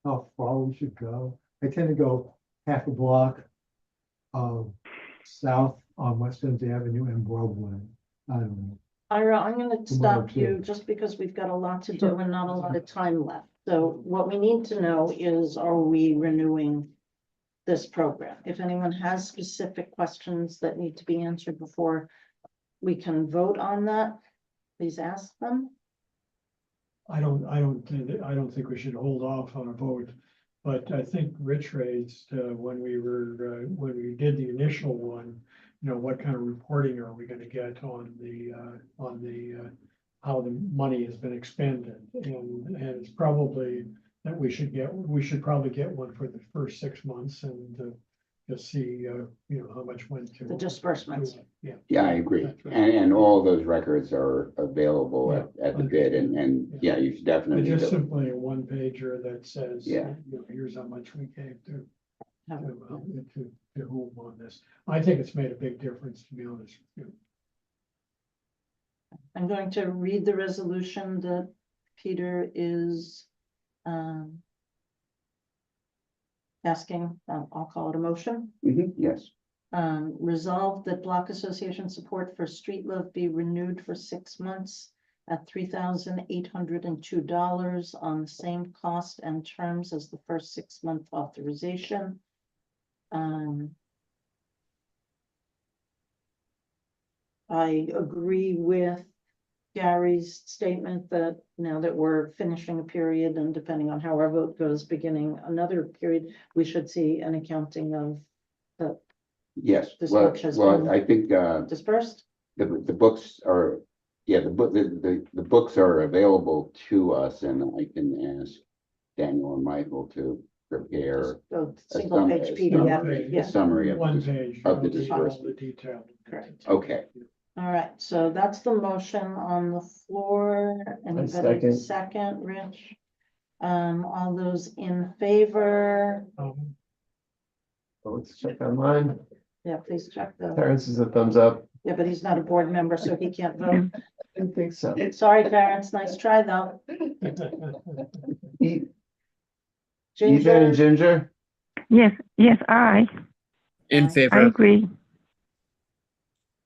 how far we should go. I tend to go half a block south on West End Avenue and Broadway. I don't know. Ira, I'm gonna Tomorrow, stop you too. just because we've got a lot to do Sure. and not a lot of time left. So what we need to know is, are we renewing this program? If anyone has specific questions that need to be answered before we can vote on that, please ask them. I don't think we should hold off on a vote, but I think Rich raised, when we did the initial one, you know, what kind of reporting are we gonna get on the how the money has been expended? And it's probably that we should probably get one for the first 6 months and just see, you know, how much went to. The disbursements. Yeah. Yeah, I agree. That's right. And all those records are available at the bid and yeah, you should definitely. It's just go- simply a one pager that says, you Yeah. know, here's how much we gave to Have it. to whom on this. I think it's made a big difference, to be honest with you. I'm going to read the resolution that Peter is asking, I'll call it a motion. Yes, Resolved that Block Association support for Street Love be renewed for 6 months at $3,802 on the same cost and terms as the first 6-month authorization. I agree with Gary's statement that now that we're finishing a period and depending on how our vote goes, beginning another period, we should see an accounting of the yes. This Well, much has been I think dispersed. the books are, yeah, the books are available to us and I can ask Daniel and Michael to prepare The a single page summary- PDF, a yeah. summary of One the page. of the all disbursement. The detail. Correct. Okay. All right, so that's the motion on the floor. Anybody second, Rich? All those in favor? Let's check on mine. Yeah, please check the, Terrence is a thumbs up. yeah, but he's not a board member, so he can't vote. I didn't think so. Sorry, Terrence, nice try though. Ethan Ginger, and Ginger, Yes, I In Aye. favor. agree.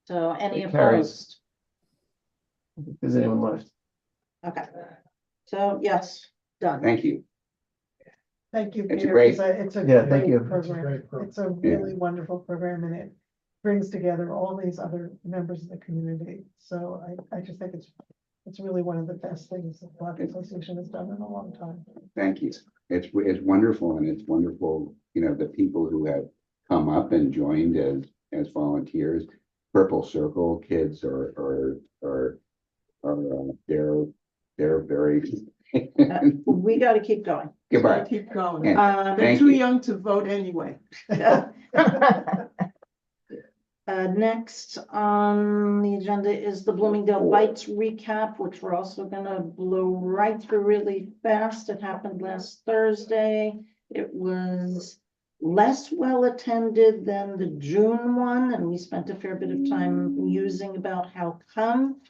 so any It carries. opposed? is anyone left? Okay, so yes, done. Thank you. Thank you, It's Peter. great. It's a Yeah, thank great you. It's a program. great program. It's a really wonderful program and it brings together all these other members of the community. So I just think it's really one of the best things the Block Association has done in a long time. Thank you. It's wonderful and it's wonderful, you know, the people who have come up and joined as volunteers. Purple Circle kids are they're very. We gotta keep going. Goodbye. Keep going. And They're thank too you. young to vote anyway. Next on the agenda is the Bloomingdale Bites recap, which we're also gonna blow right through really fast. It happened last Thursday. It was less well attended than the June one, and we spent a fair bit of time musing about how come.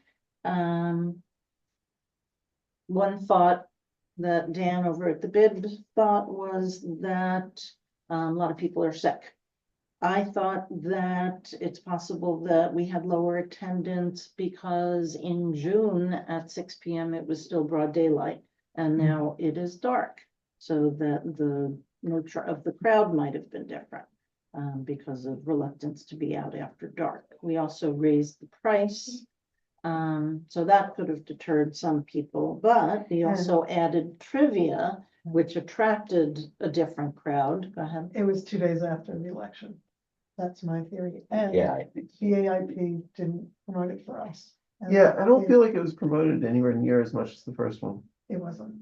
One thought that Dan over at the bid thought was that a lot of people are sick. I thought that it's possible that we had lower attendance because in June at 6 p.m. it was still broad daylight and now it is dark. So that the nature of the crowd might have been different because of reluctance to be out after dark. We also raised the price. So that could have deterred some people, but we also added trivia, which attracted a different crowd. Go ahead. It was 2 days after the election. That's my theory. And Yeah, I think so. BAIP didn't promote it for us. And Yeah, I don't feel like it was promoted anywhere near as much as the first one. It wasn't.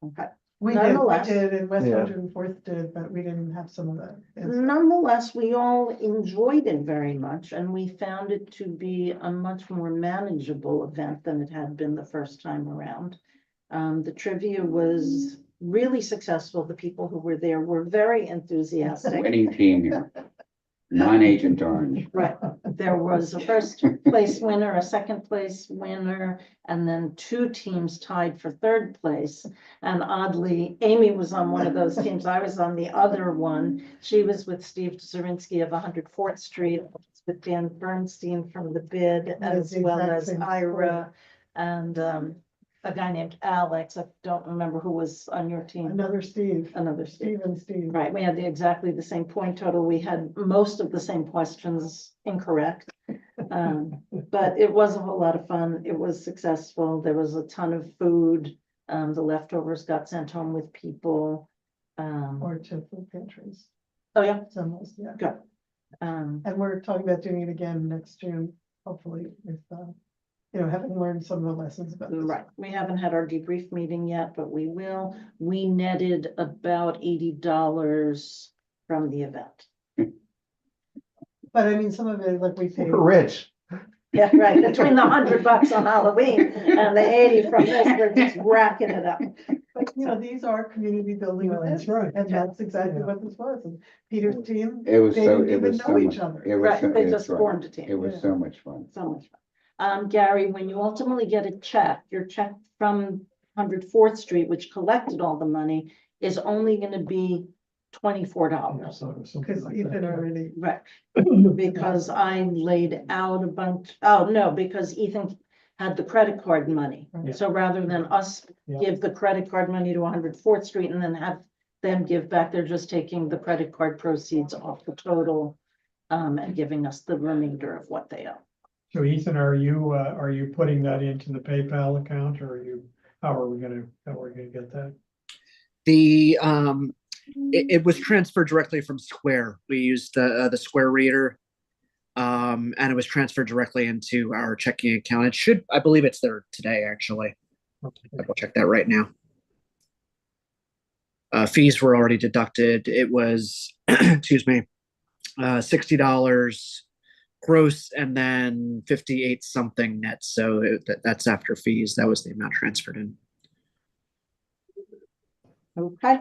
Okay. We Nonetheless- did, and West Yeah. 104th did, but we didn't have some of that. Nonetheless, we all enjoyed it very much and we found it to be a much more manageable event than it had been the first time around. The trivia was really successful. The people who were there were very enthusiastic. Winning team here. Non-agent orange. Right, there was a first place winner, a second place winner, and then 2 teams tied for 3rd place. And oddly, Amy was on one of those teams. I was on the other one. She was with Steve Zerinsky of 104th Street, with Dan Bernstein from the bid, as the well exact as same Ira and a guy named Alex. I don't remember who was on your team. Another Steve. Another Steve. Steve. Right, we had exactly the same point total. We had most of the same questions incorrect. But it was a whole lot of fun. It was successful. There was a ton of food. The leftovers got sent home with people. Or to food pantries. Oh, yeah, Some, yeah. good. And we're talking about doing it again next June, hopefully, with, having learned some of the lessons about this. Right, we haven't had our debrief meeting yet, but we will. We netted about $80 from the event. But I mean, some of it, like we paid. We're rich. Yeah, right, between the $100 on Halloween and the 80 from this, we're just racking it up. But, these are community building Yeah, events. that's right. And that's exactly Yeah. what this was. And Peter's team, It was they so, didn't it even was know so each much. other. It was Right, so- they it's just right. formed a team. It was Yeah. so much fun. So much fun. Gary, when you ultimately get a check, your check from 104th Street, which collected all the money, is only gonna be $24. Because Ethan already. Right, because I laid out a bunch, because Ethan had the credit card money. Yeah. So rather than us Yeah. give the credit card money to 104th Street and then have them give back, they're just taking the credit card proceeds off the total and giving us the remainder of what they owe. So Ethan, are you putting that into the PayPal account or how are we gonna get that? The it was transferred directly from Square. We used the Square reader, and it was transferred directly into our checking account. I believe it's there today, actually. Okay. I'll check that right now. Fees were already deducted. It was, excuse me, $60 gross and then 58 something net. So that's after fees. That was the amount transferred in. Okay.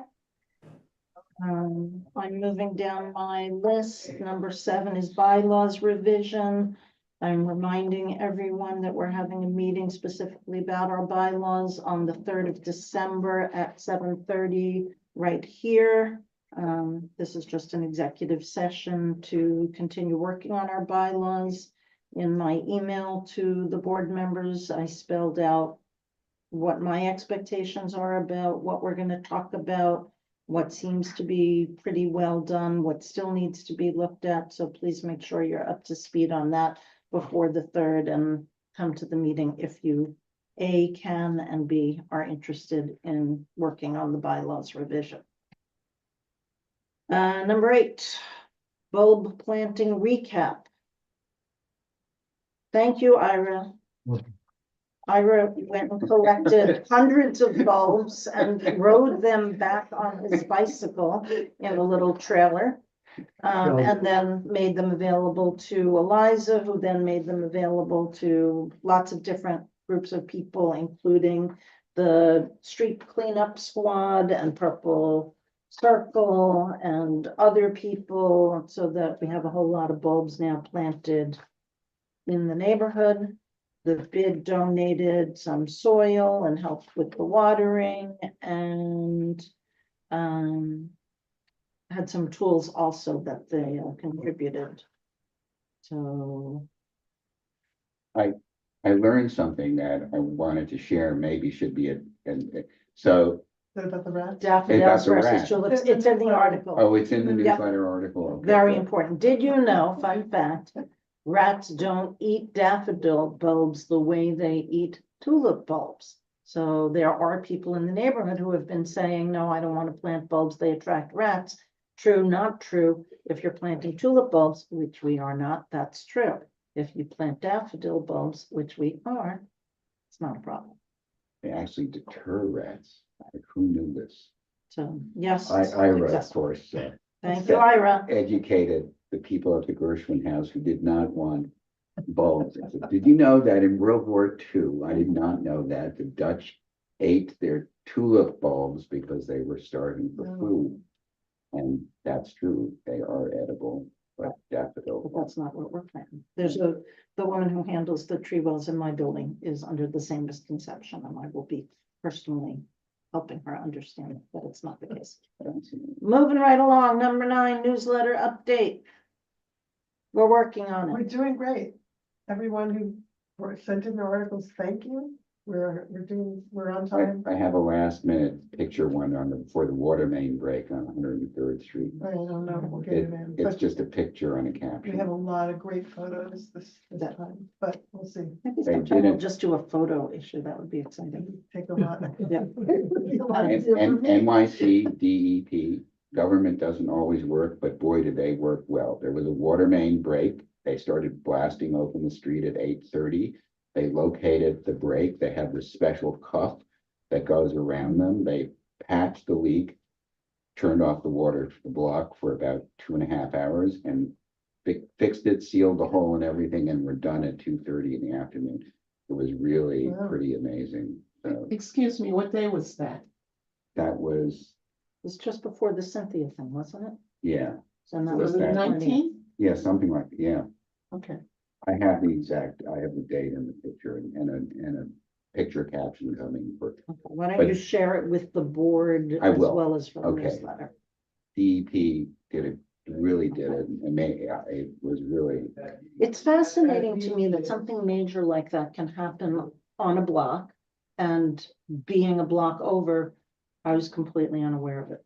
I'm moving down my list. Number 7 is bylaws revision. I'm reminding everyone that we're having a meeting specifically about our bylaws on the 3rd of December at 7:30 right here. This is just an executive session to continue working on our bylaws. In my email to the board members, I spelled out what my expectations are about what we're going to talk about, what seems to be pretty well done, what still needs to be looked at. So please make sure you're up to speed on that before the 3rd and come to the meeting if you A, can, and B, are interested in working on the bylaws revision. Number 8, bulb planting recap. Thank you, Ira. Ira went and collected hundreds of bulbs and rode them back on his bicycle in a little trailer. And then made them available to Eliza, who then made them available to lots of different groups of people, including the street cleanup squad and Purple Circle and other people, so that we have a whole lot of bulbs now planted in the neighborhood. The bid donated some soil and helped with the watering and had some tools also that they contributed. So I learned something that I wanted to share, maybe should be so, Is that about the rats? daffodils the versus rat. tulips, it's in the article. oh, it's in the Yep. newsletter article. Okay, Very good. important. Did you know, fun fact, rats don't eat daffodil bulbs the way they eat tulip bulbs. So there are people in the neighborhood who have been saying, no, I don't want to plant bulbs, they attract rats. True, not true. If you're planting tulip bulbs, which we are not, that's true. If you plant daffodil bulbs, which we are, it's not a problem. They actually deter rats. Like, who knew this? So, yes. Ira, of exactly. course, Thank you, Ira. educated the people at the Gershwin House who did not want bulbs. I said, did you know that in World War II, I did not know that the Dutch ate their tulip bulbs because they were starving for food. And that's true, they are edible, but daffodil. But that's not what we're planting. The woman who handles the tree wells in my building is under the same misconception, and I will be personally helping her understand that it's not the case. Moving right along, number 9, newsletter update. We're working on We're it. doing great. Everyone who sent in their articles, thank you. We're on time. I have a last minute picture one for the water main break on 103rd Street. I don't know, we'll get it in. It's But just a picture on a we caption. have a lot of great photos this time, but we'll see. Maybe They sometime we'll didn't- just do a photo issue. That would be exciting. Take a lot. Yeah. And NYC DEP, government doesn't always work, but boy, did they work well. There was a water main break. They started blasting open the street at 8:30. They located the break. They have this special cuff that goes around them. They patched the leak, turned off the water to the block for about 2.5 hours and fixed it, sealed the hole and everything, and we're done at 2:30 in the afternoon. It was really Wow. pretty amazing. So Excuse me, what day was that? that was, It was just before the Cynthia thing, wasn't it? yeah, So that Was was it the 20th. 19? yeah, something like, yeah. Okay. I have the date in the picture and a picture caption coming for Okay, why don't you But- share it with the board I as will. well as for the Okay. newsletter? DEP really did it. It was really, It's fascinating to me that something major like that can happen on a block. And being a block over, I was completely unaware of it.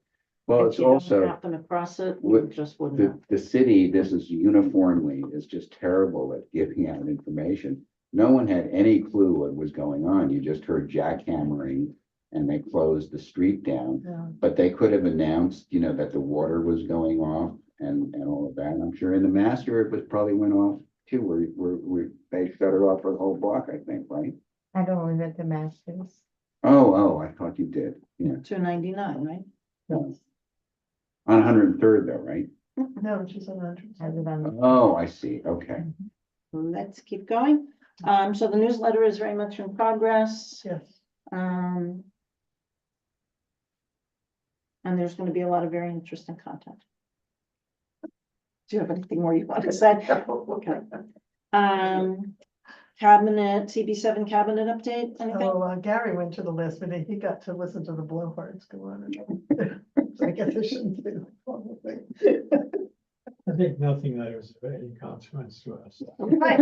well, If it's you don't also, happen across it, you with just wouldn't know. the city, this is uniformly, is just terrible at giving out information. No one had any clue what was going on. You just heard jackhammering and they closed the street down. Yeah. But they could have announced, that the water was going off and all of that. And I'm sure in the master, it was probably went off too, where they shut it off for the whole block, I think, right? I don't live at the Masters. Oh, I thought you did. Yeah. 299, right? On 103rd though, right? No, she's on 100. I live on the. Oh, I see. Okay. Let's keep going. So the newsletter is very much in progress. Yes. And there's going to be a lot of very interesting content. Do you have anything more you want to say? Okay. Cabinet, CB7 cabinet update, anything? Oh, Gary went to the last minute. He got to listen to the blowhards go on. So I guess I shouldn't say the whole thing. I think nothing that was of any consequence to us. Right.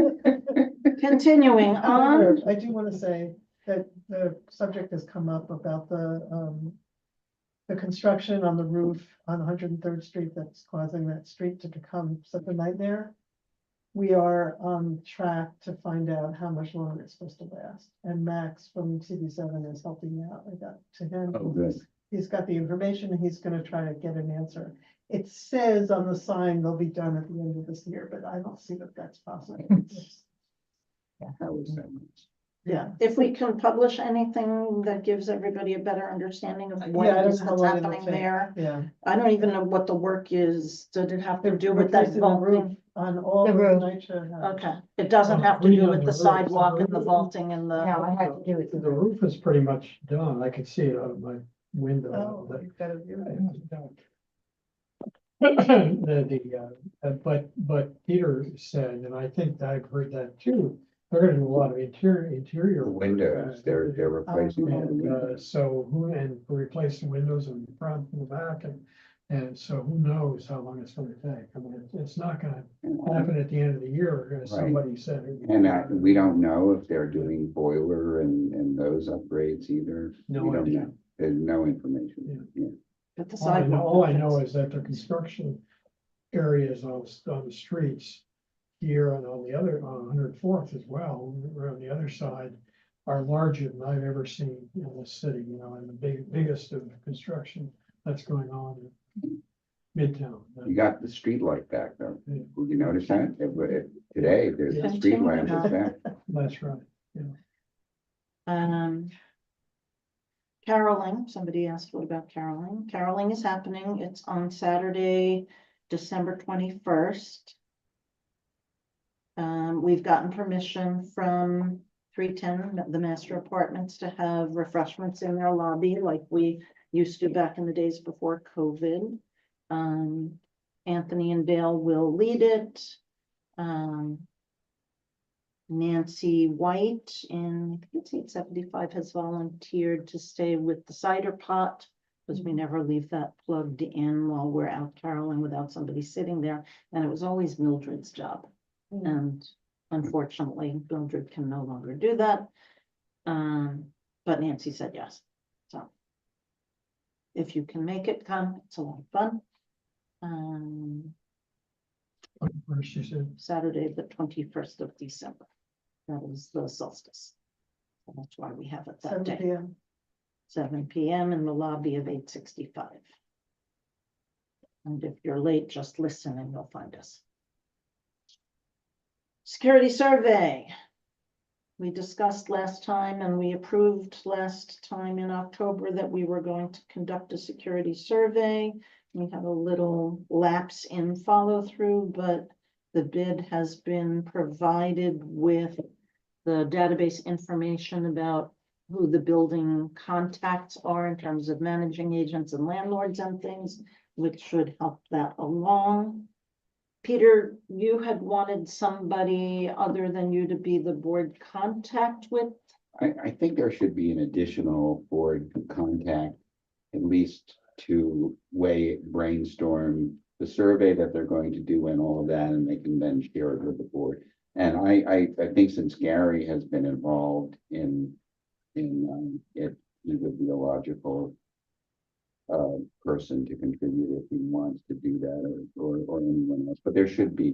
Continuing on. I do want to say that the subject has come up about the construction on the roof on 103rd Street that's causing that street to become such a nightmare. We are on track to find out how much longer it's supposed to last. And Max from CB7 is helping out. I got to him. Oh, good. He's got the information and he's gonna try to get an answer. It says on the sign they'll be done at the end of this year, but I don't see that that's possible. How was that? Yeah, if we can publish anything that gives everybody a better understanding of what Yeah, I it don't is know how that's long it'll happening take. there. Yeah. I don't even know what the work is. Did it have to do with that Replacing the roof vaulting? on all The of roof. NYCHA. Okay, it doesn't have to do with the sidewalk and the vaulting and the. No, I have to do it. The roof is pretty much done. I could see it out of my window. Oh, but- you've got a view. But Peter said, and I think I've heard that too, they're gonna do a lot of interior. The work, windows, they're replacing all the And, windows. so and replace the windows in the front and the back, and so who knows how long it's gonna take. I mean, it's not gonna happen at the end of the year, as somebody said. And we don't know if they're doing boiler and those upgrades either. No We don't idea. know. There's no information. Yeah. But the All I know sidewalk. is that the construction areas on the streets here and on the other, on 104th as well, around the other side, are larger than I've ever seen in this city, you know, and the biggest of the construction that's going on in Midtown. You got the street light back though. Yeah. Did you notice that? Today, there's the street lamp is back. That's right. Caroling, somebody asked what about caroling? Caroling is happening. It's on Saturday, December 21st. We've gotten permission from 310, the master apartments, to have refreshments in their lobby like we used to back in the days before COVID. Anthony and Dale will lead it. Nancy White in, I think it's 875, has volunteered to stay with the cider pot, because we never leave that plugged in while we're out caroling without somebody sitting there. And it was always Mildred's job. And unfortunately, Mildred can no longer do that. But Nancy said yes. So if you can make it, come. It's a lot of fun. First, you said, Saturday, the 21st of December. That is the solstice. So that's why we have it that 7 day. PM. 7 PM in the lobby of 865. And if you're late, just listen and you'll find us. Security survey. We discussed last time and we approved last time in October that we were going to conduct a security survey. We had a little lapse in follow through, but the bid has been provided with the database information about who the building contacts are in terms of managing agents and landlords and things, which should help that along. Peter, you had wanted somebody other than you to be the board contact with. I think there should be an additional board contact, at least to brainstorm the survey that they're going to do and all of that, and they can then share it with the board. And I think since Gary has been involved in it, he would be a logical person to contribute if he wants to do that, or anyone else. But there should be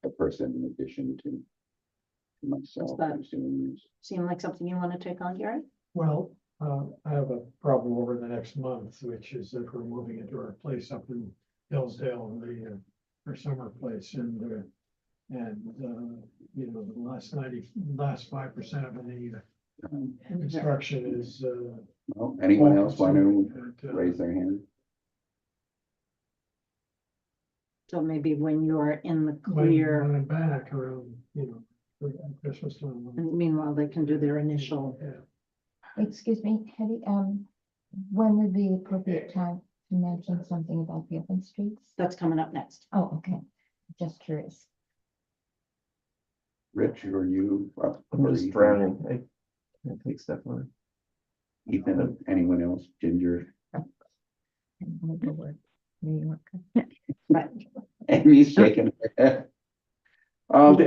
a person in addition to myself. That who's doing this. seem like something you want to take on, Gary? well, I have a problem over the next month, which is that we're moving into our place up in Hillsdale, our summer place, and you know, the last 5% of the construction is, Well, anyone else want to but, raise their hand? So maybe when you're in the when clear, I'm back around, you know, for Christmas time. and meanwhile, they can do their initial. Yeah. Excuse me, Hetty, when would be the appropriate time to mention something about the open streets? That's coming up next. Oh, okay, just curious. Rich, or you? I'm or just Ethan? drowning. I can't take stuff on. Ethan, anyone else? Ginger? I'm gonna go work New York. Right. Amy's shaking her head. I'll do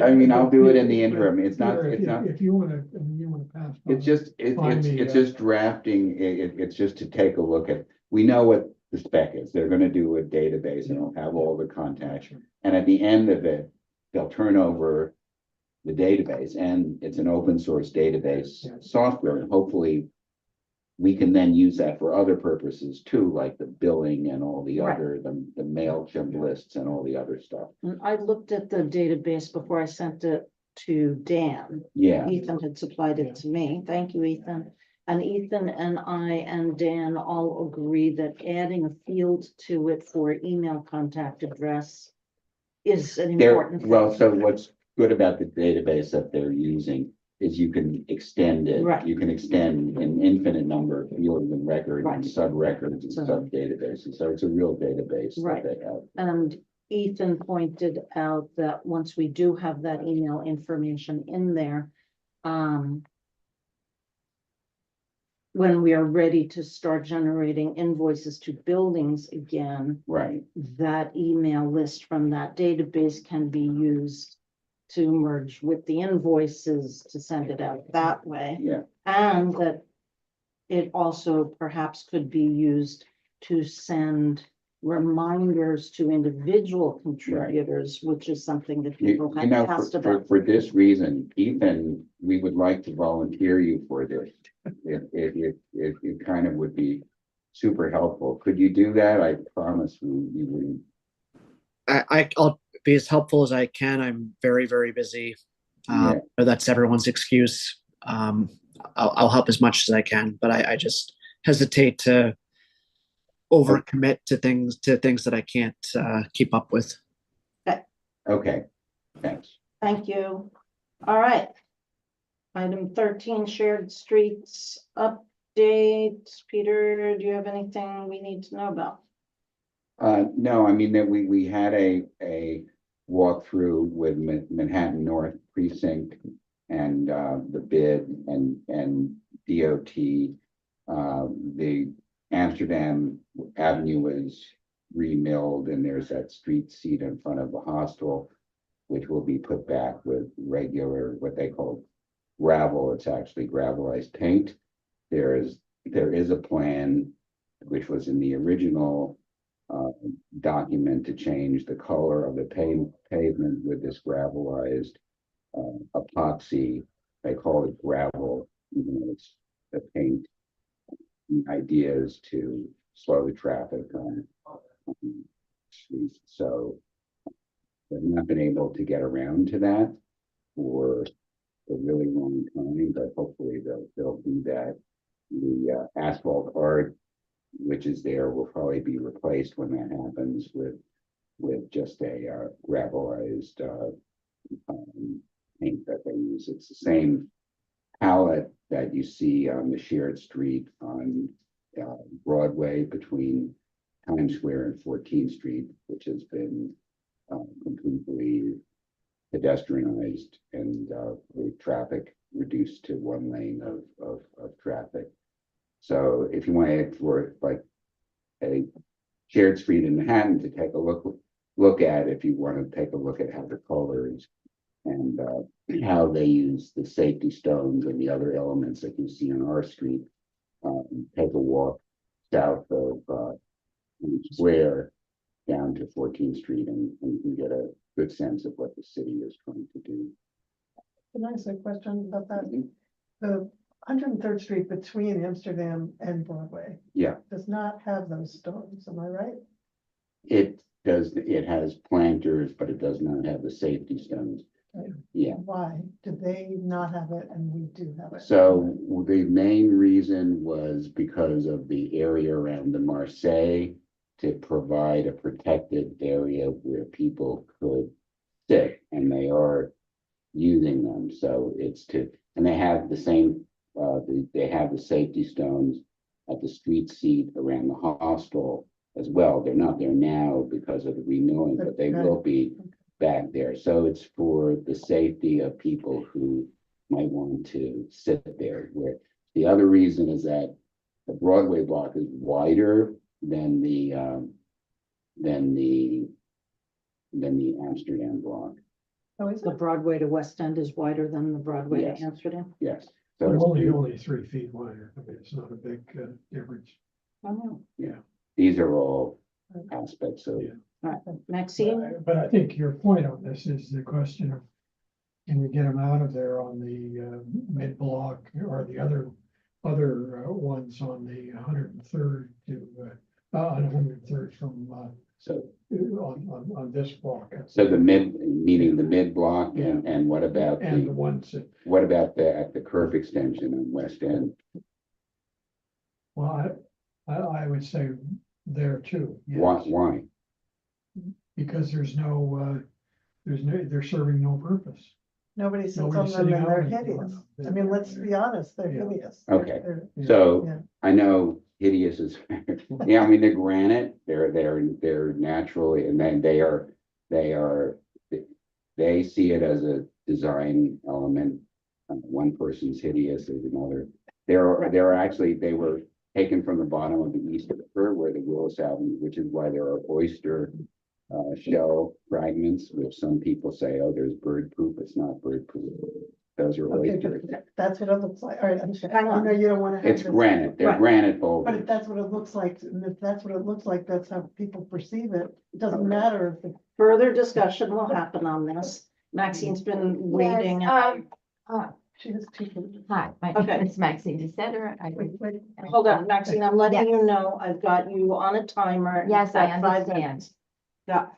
it in the interim. It's not, Peter, it's not, If you wanna, I mean, you wanna pass. it's just, Find me, it's just drafting. It's just to take a look at, we know what the spec is. They're gonna do a database and it'll have all the contacts. And at the end of it, they'll turn over the database, and it's an open source database software, and hopefully we can then use that for other purposes too, like the billing and all the Right. other, the MailChimp lists and all the other stuff. And I looked at the database before I sent it to Dan. Yeah, Ethan had supplied it to me. Thank you, Ethan. And Ethan and I and Dan all agree that adding a field to it for email contact address is an there, important well, thing. so what's good about the database that they're using is you can extend it. Right. You can extend an infinite number of fields and records and Right. sub-records and So- sub-databases. So it's a real database that Right. they have. And Ethan pointed out that once we do have that email information in there, when we are ready to start generating invoices to buildings again, Right, that email list from that database can be used to merge with the invoices to send it out that way. yeah, And that it also perhaps could be used to send reminders to individual contributors, which is something that people you have know, asked for about. this reason, Ethan, we would like to volunteer you for this. It kind of would be super helpful. Could you do that? I promise you would. I'll be as helpful as I can. I'm very, very busy. Yeah. But that's everyone's excuse. I'll help as much as I can, but I just hesitate to overcommit to things that I can't keep up with. Okay, thanks. Thank you. All right. Item 13, shared streets update. Peter, do you have anything we need to know about? No, I mean, that we had a walkthrough with Manhattan North Precinct and the bid and DOT. The Amsterdam Avenue was remilled and there's that street seat in front of the hostel, which will be put back with regular, what they call gravel. It's actually gravelized paint. There is a plan, which was in the original document, to change the color of the pavement with this gravelized epoxy. They call it gravel, even though it's the paint. The idea is to slow the traffic on streets. So they've not been able to get around to that for a really long time, but hopefully they'll do that. The asphalt art, which is there, will probably be replaced when that happens with just a gravelized paint that they use. It's the same palette that you see on the shared street on Broadway between Times Square and 14th Street, which has been completely pedestrianized and the traffic reduced to one lane of traffic. So if you want to add for like a shared street in Manhattan to take a look at, if you want to take a look at how the colors and how they use the safety stones and the other elements that you see on our street, take a walk south of Square down to 14th Street and you can get a good sense of what the city is trying to do. Can I ask a question about that? The 103rd Street between Amsterdam and Broadway Yeah, does not have those stones, am I right? it does. It has planters, but it does not have the safety stones. Right. Yeah. Why? Do they not have it and we do have it? So the main reason was because of the area around the Marseille, to provide a protected area where people could sit, and they are using them. So it's and they have the same, they have the safety stones at the street seat around the hostel as well. They're not there now because of the renewing, but they will be back there. So it's for the safety of people who might want to sit there. Where the other reason is that the Broadway block is wider than the Amsterdam block. Oh, is The it? Broadway to West End is wider than the Broadway Yes. to Amsterdam. Yes. But So only 3 feet wider. I mean, it's not a big difference. I know. these are all aspects of, Yeah. All right, Maxine, But I think your point on this is the question of, can we get them out of there on the mid-block or the other ones on the 103rd to On 103rd from, So, on this block. so the meaning the mid block and what about And the the, ones that, what about at the curve extension on West End? well, I would say there too. yes. Why? Because they're serving no purpose. Nobody sits on Nobody's them sitting and out they're on them. hideous. I mean, let's be honest, they're Yeah. hideous. Okay. Yeah. So I know hideous is, yeah, I mean, they're granite, they're naturally, and then they see it as a design element. One person's hideous, there's another. They're actually, they were taken from the bottom of the east river where the Willis Avenue, which is why there are oyster shell fragments, which some people say, oh, there's bird poop. It's not bird poop. Those are Okay, oysters. but that's what it looks like. All right, I'm sure. Hang I on. know you don't want to have It's this. granite, they're Right. granite But if boulders. that's what it looks like, and if that's what it looks like, that's how people perceive it. It doesn't matter if the Further discussion will happen on this. Maxine's been waiting. she has two. Hi, my Okay. name is Maxine DeSetter. Wait. Hold on, Maxine, I'm letting Yes. you know, I've got you on a timer. You've Yes, I got 5 understand. minutes. Yeah,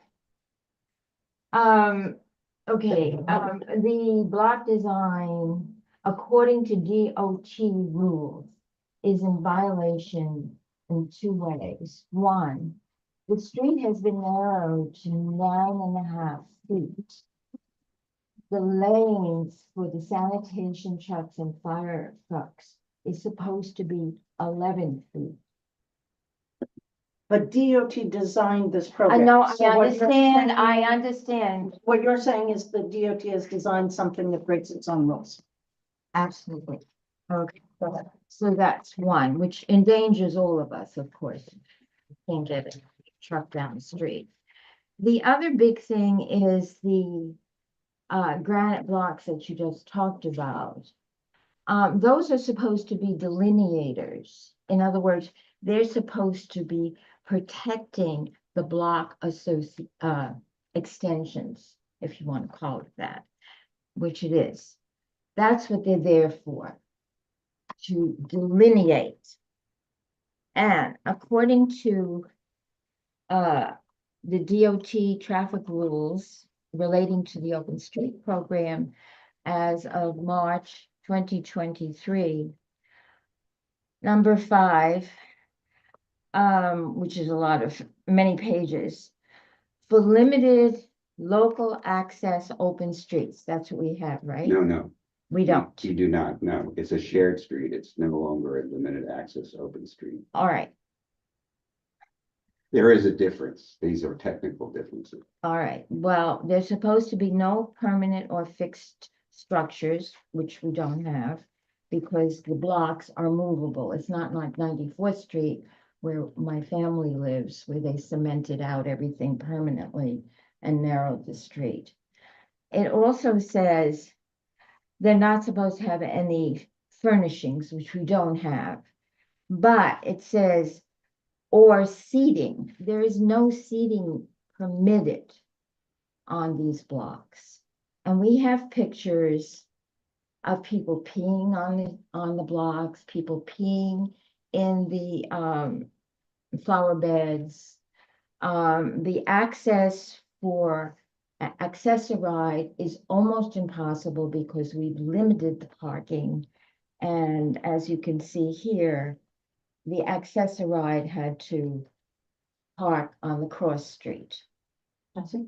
Okay, the block design, according to DOT rules, is in violation in 2 ways. One, the street has been narrowed to 9.5 feet. The lanes for the sanitation trucks and fire trucks is supposed to be 11 feet. but DOT designed this I program. know, I So what you're understand, saying- I understand. What you're saying is the DOT has designed something that breaks its own rules. Absolutely. Okay, so that's one, which endangers all of us, of course. Can't get a truck down the street. The other big thing is the granite blocks that you just talked about. Those are supposed to be delineators. In other words, they're supposed to be protecting the block extensions, if you want to call it that, which it is. That's what they're there for, to delineate. And according to the DOT traffic rules relating to the open street program as of March 2023, number 5, which is many pages, for limited local access open streets. That's what we have, right? No. We don't. You do not, no. It's a shared street. It's no longer a limited access open street. All right, There is a difference. These are technical differences. all right. Well, there's supposed to be no permanent or fixed structures, which we don't have, because the blocks are movable. It's not like 94th Street where my family lives, where they cemented out everything permanently and narrowed the street. It also says they're not supposed to have any furnishings, which we don't have. But it says, or seating. There is no seating permitted on these blocks. And we have pictures of people peeing on the blocks, people peeing in the flower beds. The access for Access-a-Ride is almost impossible because we've limited the parking. And as you can see here, the Access-a-Ride had to park on the cross street. I see.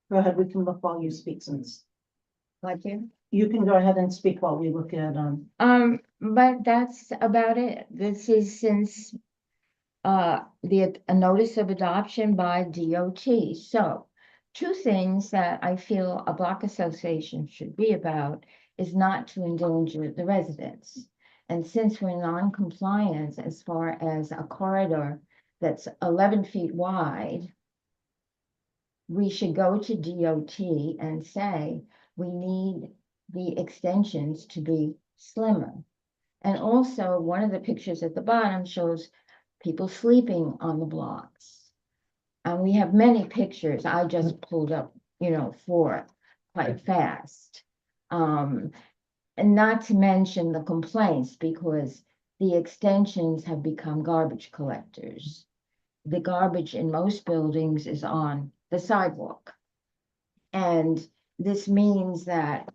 Go ahead, we can look while you speak since. Like you? You can go ahead and speak while we look at, But that's about it. This is since a notice of adoption by DOT. So 2 things that I feel a block association should be about is not to endanger the residents. And since we're non-compliant as far as a corridor that's 11 feet wide, we should go to DOT and say, we need the extensions to be slimmer. And also, one of the pictures at the bottom shows people sleeping on the blocks. And we have many pictures. I just pulled up, 4 quite fast. And not to mention the complaints, because the extensions have become garbage collectors. The garbage in most buildings is on the sidewalk. And this means that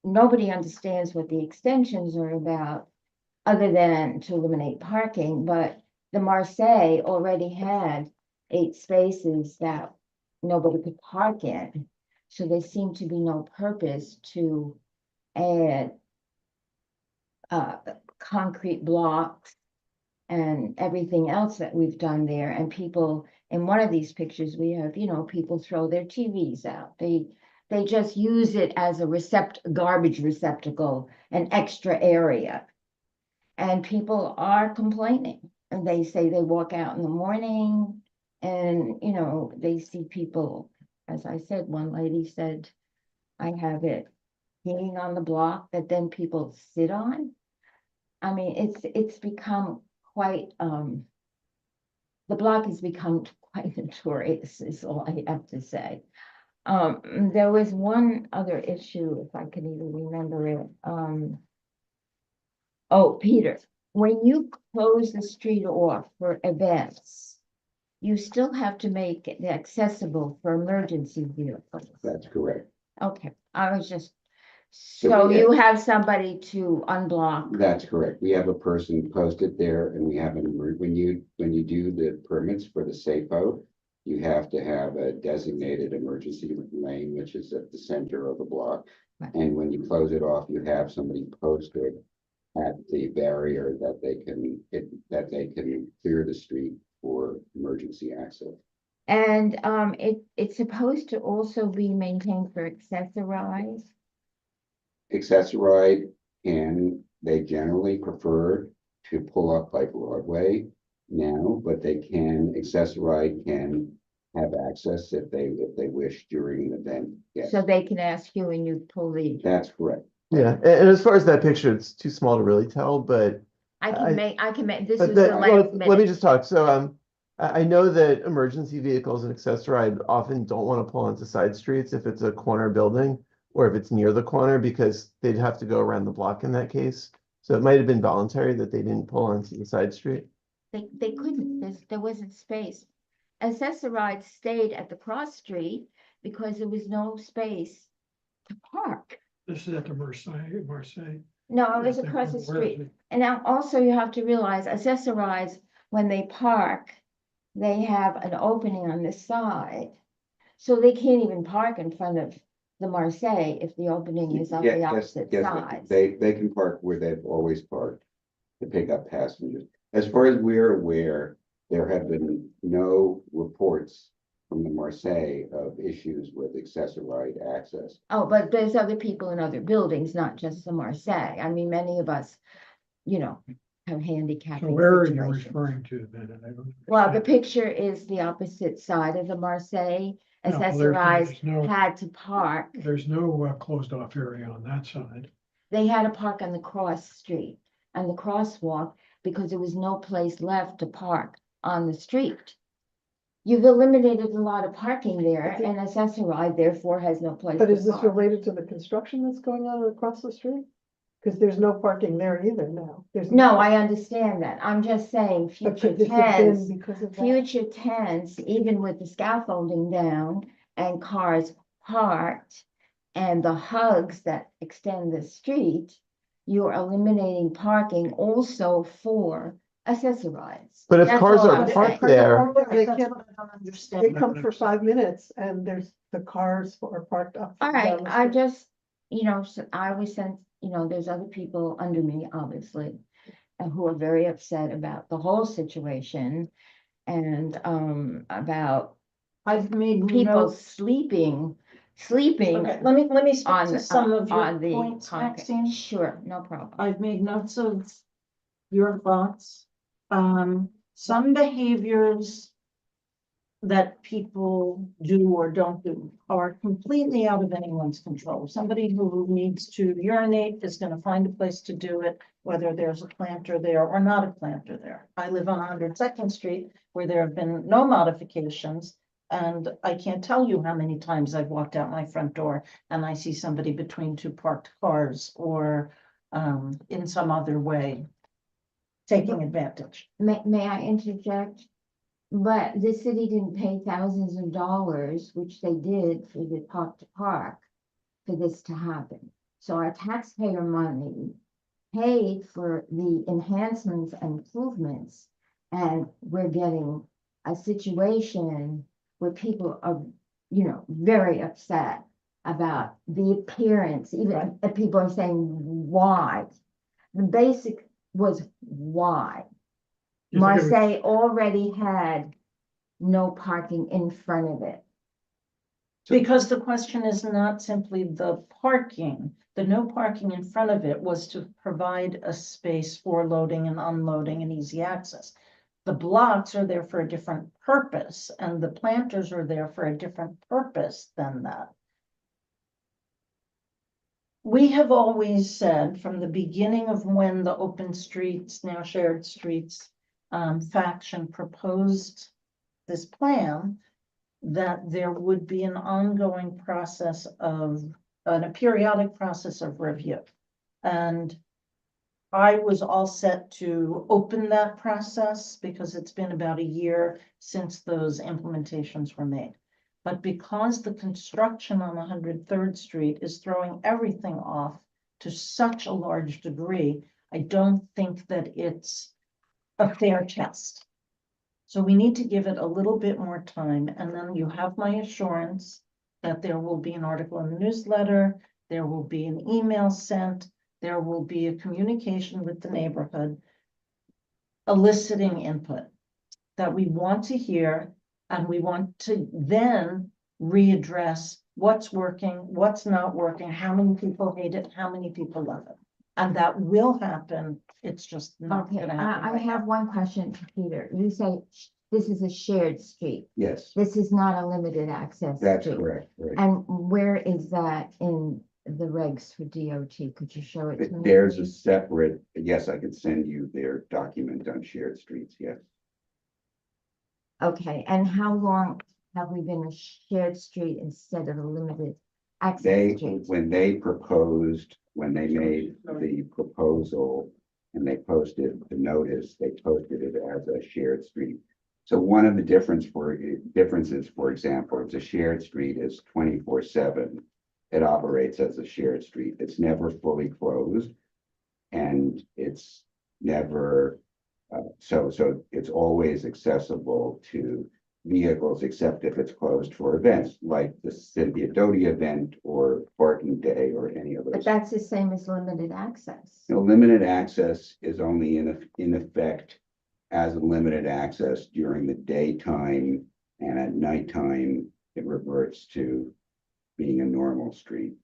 nobody understands what the extensions are about, other than to eliminate parking, but the Marseille already had 8 spaces that nobody could park in. So there seemed to be no purpose to add concrete blocks and everything else that we've done there. And people, in one of these pictures, we have, people throw their TVs out. They just use it as a garbage receptacle, an extra area. And people are complaining, and they say they walk out in the morning and, they see people, as I said, one lady said, I have it hanging on the block that then people sit on. I mean, it's become quite, the block has become quite notorious, is all I have to say. There was one other issue, if I can even remember it. Oh, Peter, when you close the street off for events, you still have to make it accessible for emergency vehicles. That's correct. Okay, I was just, So so we you have somebody to unblock. That's correct. We have a person posted there, and we have when you do the permits for the SAFO, you have to have a designated emergency lane, which is at the center of the block. Right. And when you close it off, you have somebody posted at the barrier that they can clear the street for emergency access. And it's supposed to also be maintained for accessorized. Accessoride they generally prefer to pull up by Broadway now, but Accessoride can have access if they wish during an event. Yes, So they can ask you and you pull the, that's correct. Yeah, and as far as that picture, it's too small to really tell, but I can make, this but is the well, last let me minute. just talk. So, I know that emergency vehicles and Accessoride often don't want to pull onto side streets if it's a corner building or if it's near the corner, because they'd have to go around the block in that case. So it might have been voluntary that they didn't pull onto the side street. They couldn't, there wasn't space. Accessorized stayed at the cross street because there was no space to park. This is at the Marseille. No, it was I think, across the where is street. it? And now also you have to realize Accessorized, when they park, they have an opening on this side. So they can't even park in front of the Marseille if the opening is on the opposite side. They can park where they've always parked to pick up passengers. As far as we're aware, there have been no reports from the Marseille of issues with Accessoride access. Oh, but there's other people in other buildings, not just the Marseille. I mean, many of us, have handicapping So where are you situations. referring to then? I don't Well, the understand. picture is the opposite side of the Marseille. No, there's Accessorized no- had to park. There's no closed off area on that side. They had to park on the cross street and the crosswalk because there was no place left to park on the street. You've eliminated a lot of parking there, and Accessorized therefore has no place But to is this park. related to the construction that's going on across the street? Because there's no parking there either now. There's No, I understand that. I'm just saying But future could this have been tense, because of that? future tense, even with the scaffolding down and cars parked and the hugs that extend the street, you're eliminating parking also for Accessorized. But if That's cars all are I'm parked saying. there, They That's can, what I don't they understand. come for 5 minutes and the cars are parked up. All down right, the I street. just, I always sense, there's other people under me, obviously, who are very upset about the whole situation and about I've made people notes. sleeping Okay, let me speak on to some of your on the points, concrete. Maxine. Sure, no problem. I've made notes of your thoughts. Some behaviors that people do or don't do are completely out of anyone's control. Somebody who needs to urinate is gonna find a place to do it, whether there's a planter there or not a planter there. I live on 102nd Street where there have been no modifications. And I can't tell you how many times I've walked out my front door and I see somebody between 2 parked cars or in some other way, taking advantage. May I interject? But the city didn't pay thousands of dollars, which they did for the Park to Park, for this to happen. So our taxpayer money paid for the enhancements and improvements. And we're getting a situation where people are, very upset about the appearance, even if people are saying why. The basic was why. You think it was- Marseille already had no parking in front of it. Because the question is not simply the parking, the no parking in front of it was to provide a space for loading and unloading and easy access. The blocks are there for a different purpose, and the planters are there for a different purpose than that. We have always said from the beginning of when the open streets, now shared streets, faction proposed this plan, that there would be an ongoing process of, a periodic process of review. And I was all set to open that process because it's been about a year since those implementations were made. But because the construction on 103rd Street is throwing everything off to such a large degree, I don't think that it's a fair test. So we need to give it a little bit more time, and then you have my assurance that there will be an article in the newsletter, there will be an email sent, there will be a communication with the neighborhood eliciting input that we want to hear, and we want to then readdress what's working, what's not working, how many people hate it, how many people love it. And that will happen. It's just not Okay, gonna happen. I right have now. one question for Peter. You say this is a shared street. Yes, This is not a limited access that's street. correct. Right. And where is that in the regs for DOT? Could you show it to me? There's a please? separate, yes, I could send you their document on shared streets, yes. Okay, and how long have we been a shared street instead of a limited access They, street? when they made the proposal and they posted the notice, they posted it as a shared street. So one of the differences, for example, if it's a shared street is 24/7, it operates as a shared street. It's never fully closed. And it's never, so it's always accessible to vehicles, except if it's closed for events like the Cynthia Doty event or Barton Day or any of But those. that's the same as limited access. Limited access is only in effect as a limited access during the daytime, and at nighttime, it reverts to being a normal street.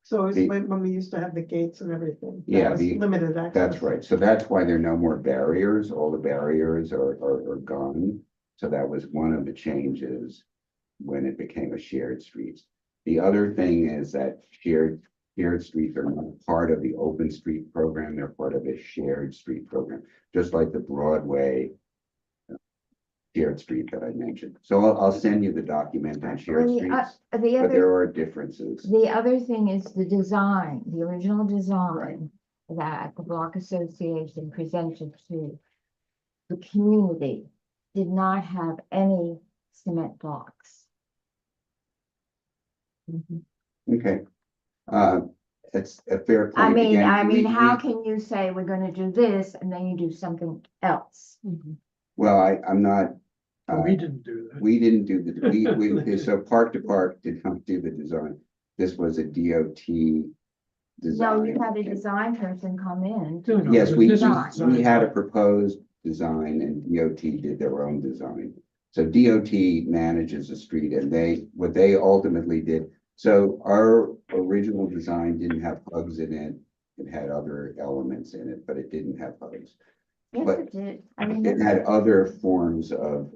So it's The- when we used to have the gates and everything. that Yeah, was the- Limited access. That's right. So that's why there are no more barriers. All the barriers are gone. So that was one of the changes when it became a shared streets. The other thing is that shared streets are not part of the open street program. They're part of a shared street program, just like the Broadway shared street that I mentioned. So I'll send you the document on shared Well, streets, The but other, there are differences. the other thing is the design, the original design that the Block Association presented to the community did not have any cement blocks. Okay. It's a fair point. I mean, Again, how can you say we're gonna do this and then you do something else? Well, I'm not. We didn't do that. We didn't do so Park to Park did not do the design. This was a DOT design. No, you had a design person come in. No, no, Yes, this we is not. design. we had a proposed design and DOT did their own design. So DOT manages the street and what they ultimately did. So our original design didn't have hugs in it. It had other elements in it, but it didn't have hugs. Yes, But it did. I mean, It had other forms of,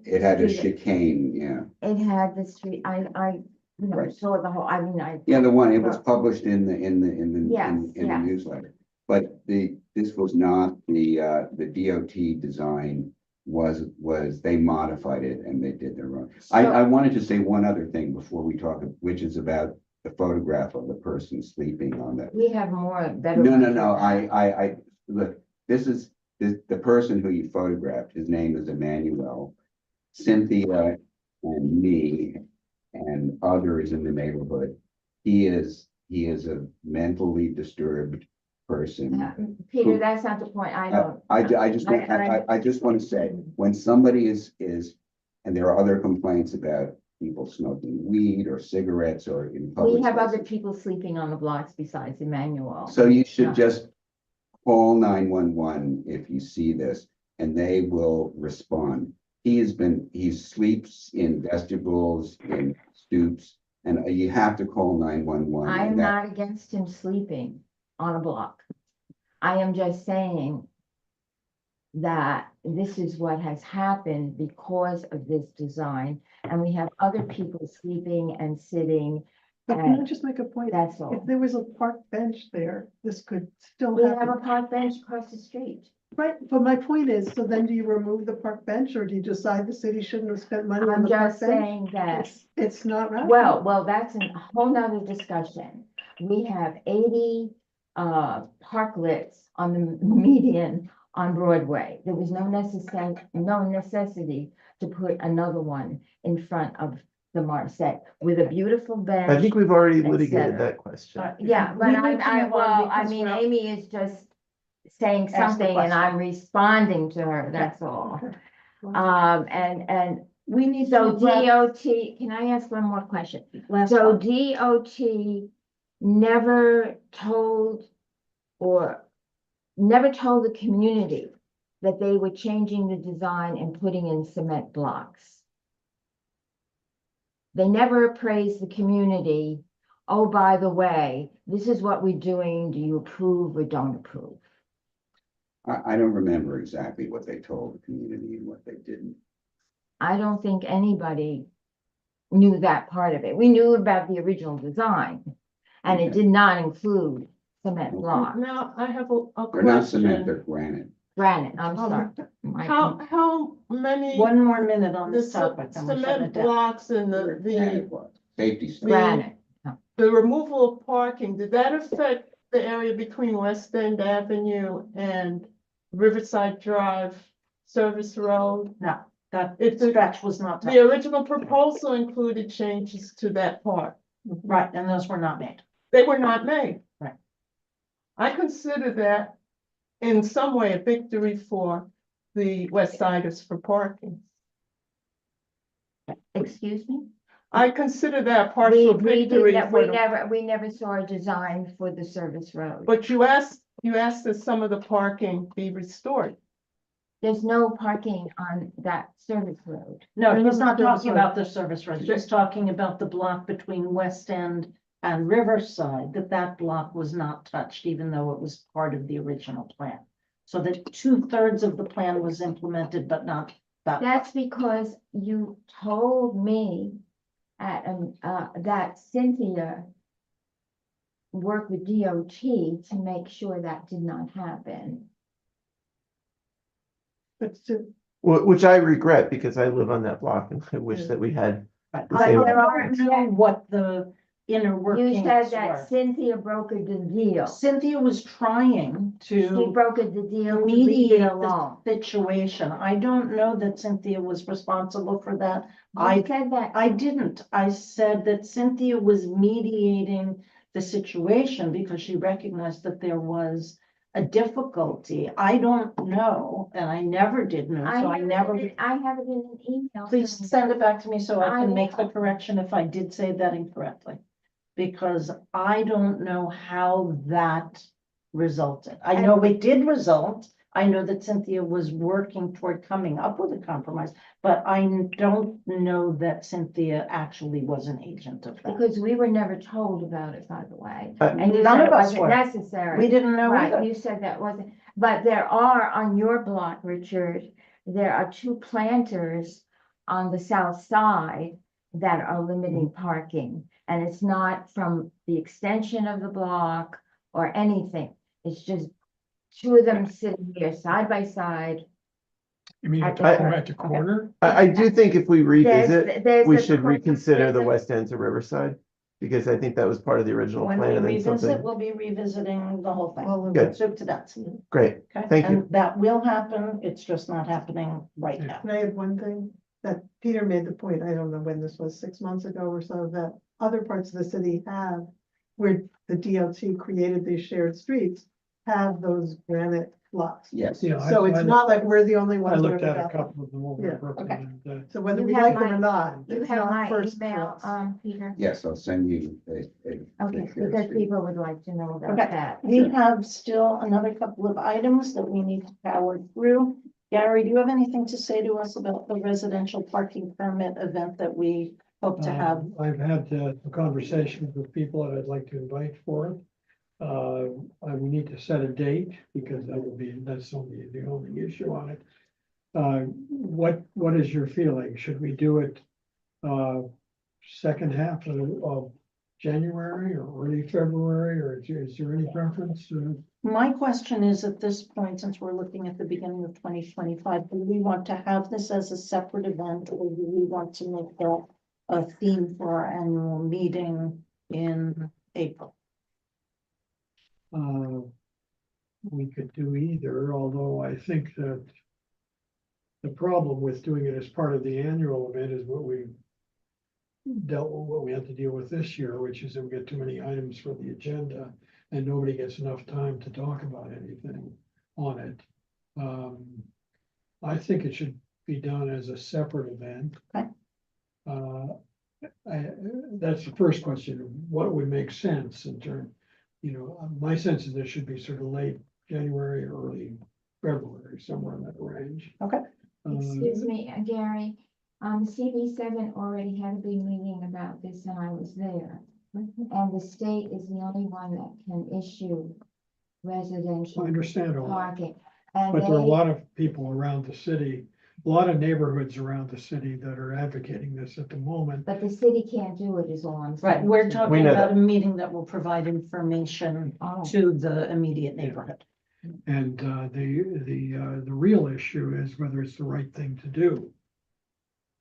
it had a street- chicane, yeah. It had the street, I Right. saw the whole, Yeah, the one, it was Well, published in the Yes, in the yes. newsletter. But this was not the DOT design was they modified it and they did their own. I wanted to say one other thing before we talk, which is about the photograph of the person sleeping on the. We have more, better. No, pictures. look, this is, the person who you photographed, his name is Emmanuel. Cynthia and me and others in the neighborhood. He is a mentally disturbed person. Peter, that's not the point. I don't. I just want to say, when somebody is, and there are other complaints about people smoking weed or cigarettes or in public. We have other spaces. people sleeping on the blocks besides Emmanuel. So you Yeah. should just call 911 if you see this, and they will respond. He sleeps in vestibules, in stoops, and you have to call 911. I am and that- not against him sleeping on a block. I am just saying that this is what has happened because of this design, and we have other people sleeping and sitting. But can I And just make a point? that's If all. there was a park bench there, this could still We have a happen. park bench across the street. Right, but my point is, so then do you remove the park bench, or do you decide the city shouldn't have spent money on I'm the park just bench? saying that. It's not right. Well, that's a whole nother discussion. We have 80 parklets on the median on Broadway. There was no necessity to put another one in front of the Marset with a beautiful bench. I think we've already et litigated cetera. that question. Yeah, but We need to move on because mean, we're- Amy is just saying Ask the something and I'm question. responding to her, that's all. And We need so to wrap- DOT, can I ask one more question? last So one. DOT never told the community that they were changing the design and putting in cement blocks. They never appraised the community. Oh, by the way, this is what we're doing. Do you approve or don't approve? I don't remember exactly what they told the community and what they didn't. I don't think anybody knew that part of it. We knew about the original design, and it Okay. did not include cement Okay. block, Now, I have a They're not cement, question. they're granite. granite, I'm Um, sorry. My- How many, One more minute on the this topic. and we'll shut cement it down. blocks and Granite was. Safety stuff. Granite. the removal of parking, did that affect the area between West End Avenue and Riverside Drive, Service Road? No, that If the, stretch was not the touched. original proposal included changes to that part, Right, and those were not made. they were not made. Right. I consider that in some way a victory for the West Siders for parking. Excuse me? I consider that a We, partial we did, victory that- for we never saw a design for the service road. but you asked that some of the parking be restored. There's no parking on that service road. No, There he's was not a service talking road. about the service road. He's talking about the block between West End and Riverside, that block was not touched, even though it was part of the original plan. So that 2/3 of the plan was implemented, but not that. That's because you told me that Cynthia worked with DOT to make sure that did not happen. But to, Which I regret because I live on that block and I wish that we had. But the I same- don't know what the inner You workings said that were. Cynthia brokered the deal. Cynthia was trying She to brokered the deal to leave mediate it the alone. situation. I don't know that Cynthia was responsible for that. You said that. I didn't. I said that Cynthia was mediating the situation because she recognized that there was a difficulty. I don't know, and I never did know, so I never. I have it in an email. Please saying send it back to me so I I can make the will. correction if I did say that incorrectly. Because I don't know how that resulted. I know it did result. I know that Cynthia was working toward coming up with a compromise, but I don't know that Cynthia actually was an agent of that. Because we were never told about it, by the way. Uh, And you None said of it us wasn't were. necessary. We didn't know Right, either. you said that wasn't, but there are on your block, Richard, there are 2 planters on the south side that are limiting parking. And it's not from the extension of the block or anything. It's just 2 of them sitting here side by side. You mean At you're the talking curb. about the corner? I do think if we revisit, There's we the should corner- reconsider there's the a- West End to Riverside. Because I think that was part of the original When plan we and then revisit, something. we'll be revisiting the whole thing. All of Good. it. Soup to nuts. Great, Okay, Thank you. and that will happen, it's just not happening right now. Can I add one thing? That Peter made the point, I don't know when this was, 6 months ago or so, that other parts of the city have, where the DLT created these shared streets, have those granite blocks. Yes. Yeah, So it's not like we're the only I ones. that looked have at a got them. couple of them over Yeah, in Brooklyn. okay. And, So whether You we have like them my- or not, You it's have not my first email, class. Peter? Yes, I'll send you Okay, because people would like to know about Okay. that. We have still another couple of items that we need to power through. Gary, do you have anything to say to us about the residential parking permit event that we hope to have? I've had conversations with people that I'd like to invite for it. We need to set a date because that's only the only issue on it. What is your feeling? Should we do it second half of January or early February, or is there any preference? My question is, at this point, since we're looking at the beginning of 2025, do we want to have this as a separate event, or do we want to make that a theme for our annual meeting in April? We could do either, although I think that the problem with doing it as part of the annual event is what we had to deal with this year, which is that we get too many items for the agenda and nobody gets enough time to talk about anything on it. I think it should be done as a separate event. Okay. That's the first question, what would make sense in turn, my sense is this should be sort of late January or early February, somewhere in that range. Okay. Excuse me, Gary, CB7 already had a big meeting about this and I was there. And the state is the only one that can issue residential I understand all that, parking. And but there are a they, lot of people around the city, a lot of neighborhoods around the city that are advocating this at the moment. but the city can't do it, is all I'm saying. Right, we're We talking know about that. a meeting that will provide information Oh. to the immediate neighborhood. And the real issue is whether it's the right thing to do.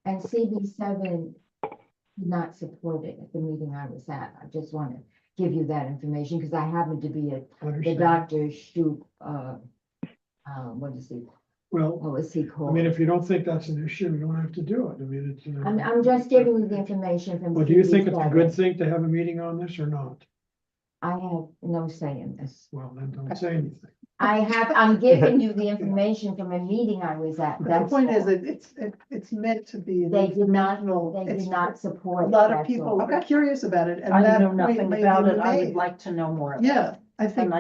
And CB7 did not support it at the meeting I was at. I just want to give you that information because I happened to be at the Understand? Dr. Shoup, what is he, Well, what was he I called? mean, if you don't think that's an issue, you don't have to do it. I mean, it's. I'm just giving you the information from. Well, do you think it's a CB7. good thing to have a meeting on this or not? I have no say in this. Well, then don't say anything. I'm giving you the information from a meeting I was at. But the That's point is all. that it's meant to be. an They did not, informational- they it's- did not support A it. lot of that's people all. are curious about it and I that know point nothing may about be it, I would made. like to know more. about it. Yeah, I think,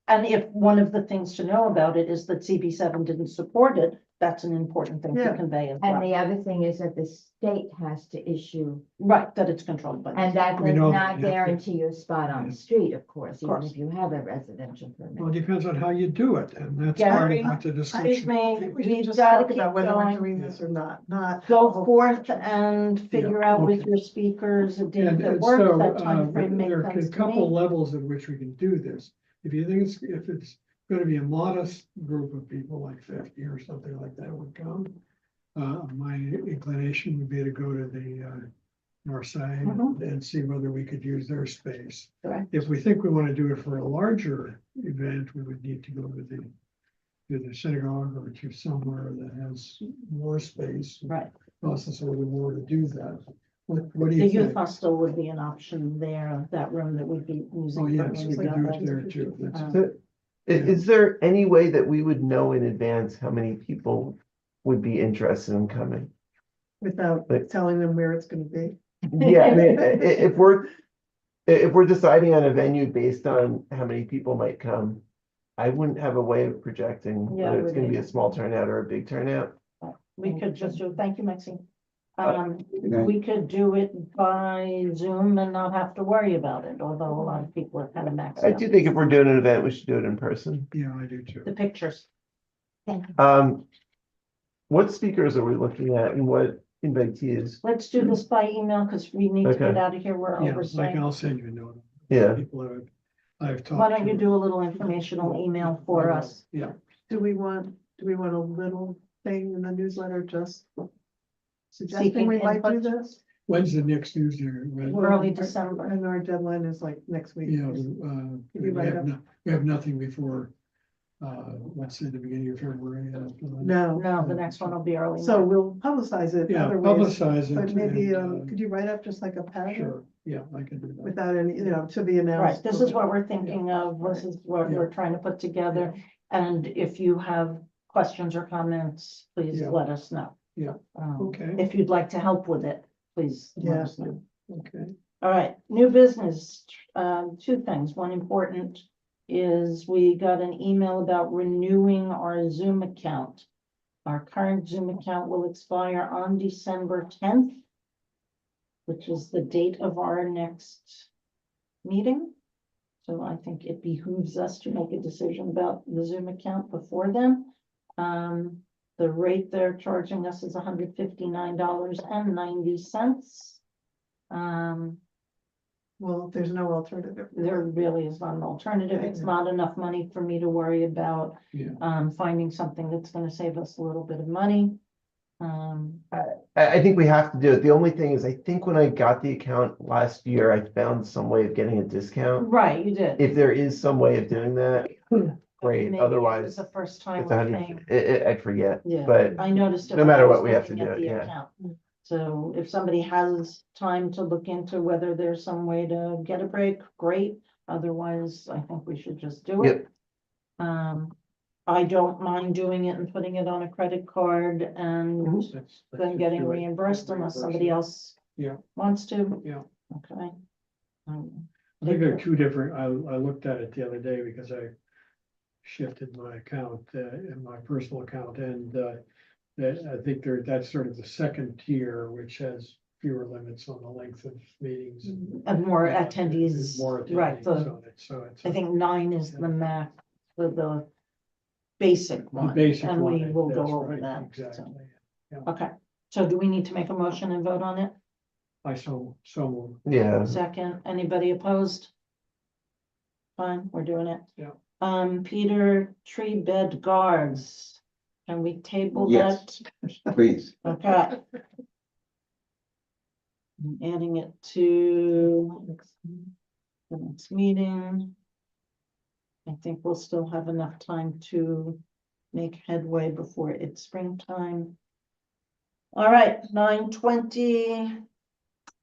And if one of the things to know about it is that CB7 didn't support it, that's an important thing to Yeah. convey as And well. the other thing is that the state has to issue, Right, that it's controlled by. the and that We does know not that, yeah. guarantee you a spot on the street, of course, even course. if you have a residential Well, it permit. depends on how you do it, and that's part Gary, of what the Excuse discussion. I me, think we should we've just got to talk keep about whether we're going. doing this or not. Go forth and figure out with okay. your speakers a date And, that and works, so, that timeframe makes there are sense a to couple me. levels at which we can do this. If you think if it's gonna be a modest group of people, like 50 or something like that would come. My inclination would be to go to the, north side Mhm. and see whether we could use their space. Correct. If we think we want to do it for a larger event, we would need to go to the synagogue or to somewhere that has more space. Right. Costs us a little more to do that. What do The you youth think? hostel would be an option there, that room that would be using. Oh, for yes, we music could do it outlets. there too. That's- So, is there any way that we would know in advance how many people would be interested in coming? Without But- telling them where it's gonna be. Yeah, I mean, if we're deciding on a venue based on how many people might come, I wouldn't have a way of projecting Yeah, whether it's we gonna be a do. small turnout or a big turnout. We could just do, thank you, Maxine. Good night. We could do it by Zoom and not have to worry about it, although a lot of people are kind of maxed I out. do think if we're doing an event, we should do it in person. Yeah, I do too. The pictures. Thank you. What speakers are we looking at and what invitees? Let's do this by email because we need to get Okay. out of here. We're Yeah, over. like I'll send you a note. Yeah. People that I've talked to. Why don't you do a little informational email for us? Yeah, Do we want a little thing in the newsletter just suggesting we might do input? this? When's the next newsletter? When- Early December. And our deadline is like next week. Yeah, You write up. we have nothing before, let's say the beginning of February. No. No, the next one will be early. So March. we'll publicize it Yeah, other ways, publicize it. but maybe, and, could you write up just like a paragraph Sure, yeah, I can do that. without any, to be Right, announced? this is what we're thinking of, this is what Yeah. we're trying to put together, and if you have questions or comments, please Yeah. let us know. Yeah. Okay. If you'd like to help with it, please let Yeah. us know. Okay, All right, new business, two things. One important is we got an email about renewing our Zoom account. Our current Zoom account will expire on December 10th, which is the date of our next meeting. So I think it behooves us to make a decision about the Zoom account before then. The rate they're charging us is $159.90. Well, there's no alternative. There really is not an alternative. It's not enough money for me to worry about, yeah, finding something that's gonna save us a little bit of money. I think we have to do it. The only thing is, I think when I got the account last year, I found some way of getting a discount. Right, you did. If there is some way of doing that, great. Maybe it was Otherwise, the first time it's we're 100, paying. I forget, Yeah, but I noticed it. no when matter I was what, we have to looking do at it, the yeah. account. So if somebody has time to look into whether there's some way to get a break, great. Otherwise, I think we should just do it. I don't mind doing it and putting it on a credit card and let's then just getting do it. reimbursed unless somebody else Yeah. wants to. Yeah. Okay. I think there are two different, I looked at it the other day because I shifted my account, in my personal account, and, that I think that's sort of the second tier, which has fewer limits on the length of meetings. And more Yeah, attendees, More right, attendees on it, so it's. I think 9 is the max for the basic The one, basic and we one, will that's go over right, that. Exactly. So, okay, so do we need to make a motion and vote on it? I so move. yeah. Second, anybody opposed? Fine, we're doing it. Yeah. Peter, tree bed guards, can we table Yes. that? Please. Okay. I'm adding it to the next meeting. I think we'll still have enough time to make headway before it's springtime. All right, 9:20.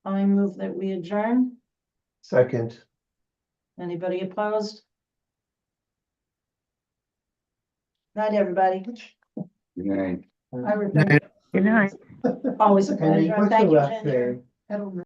I move that we adjourn. Second. Anybody opposed? Night, everybody. Good night. I would think Good night. always a pleasure. Thank you, Ginger. I don't know.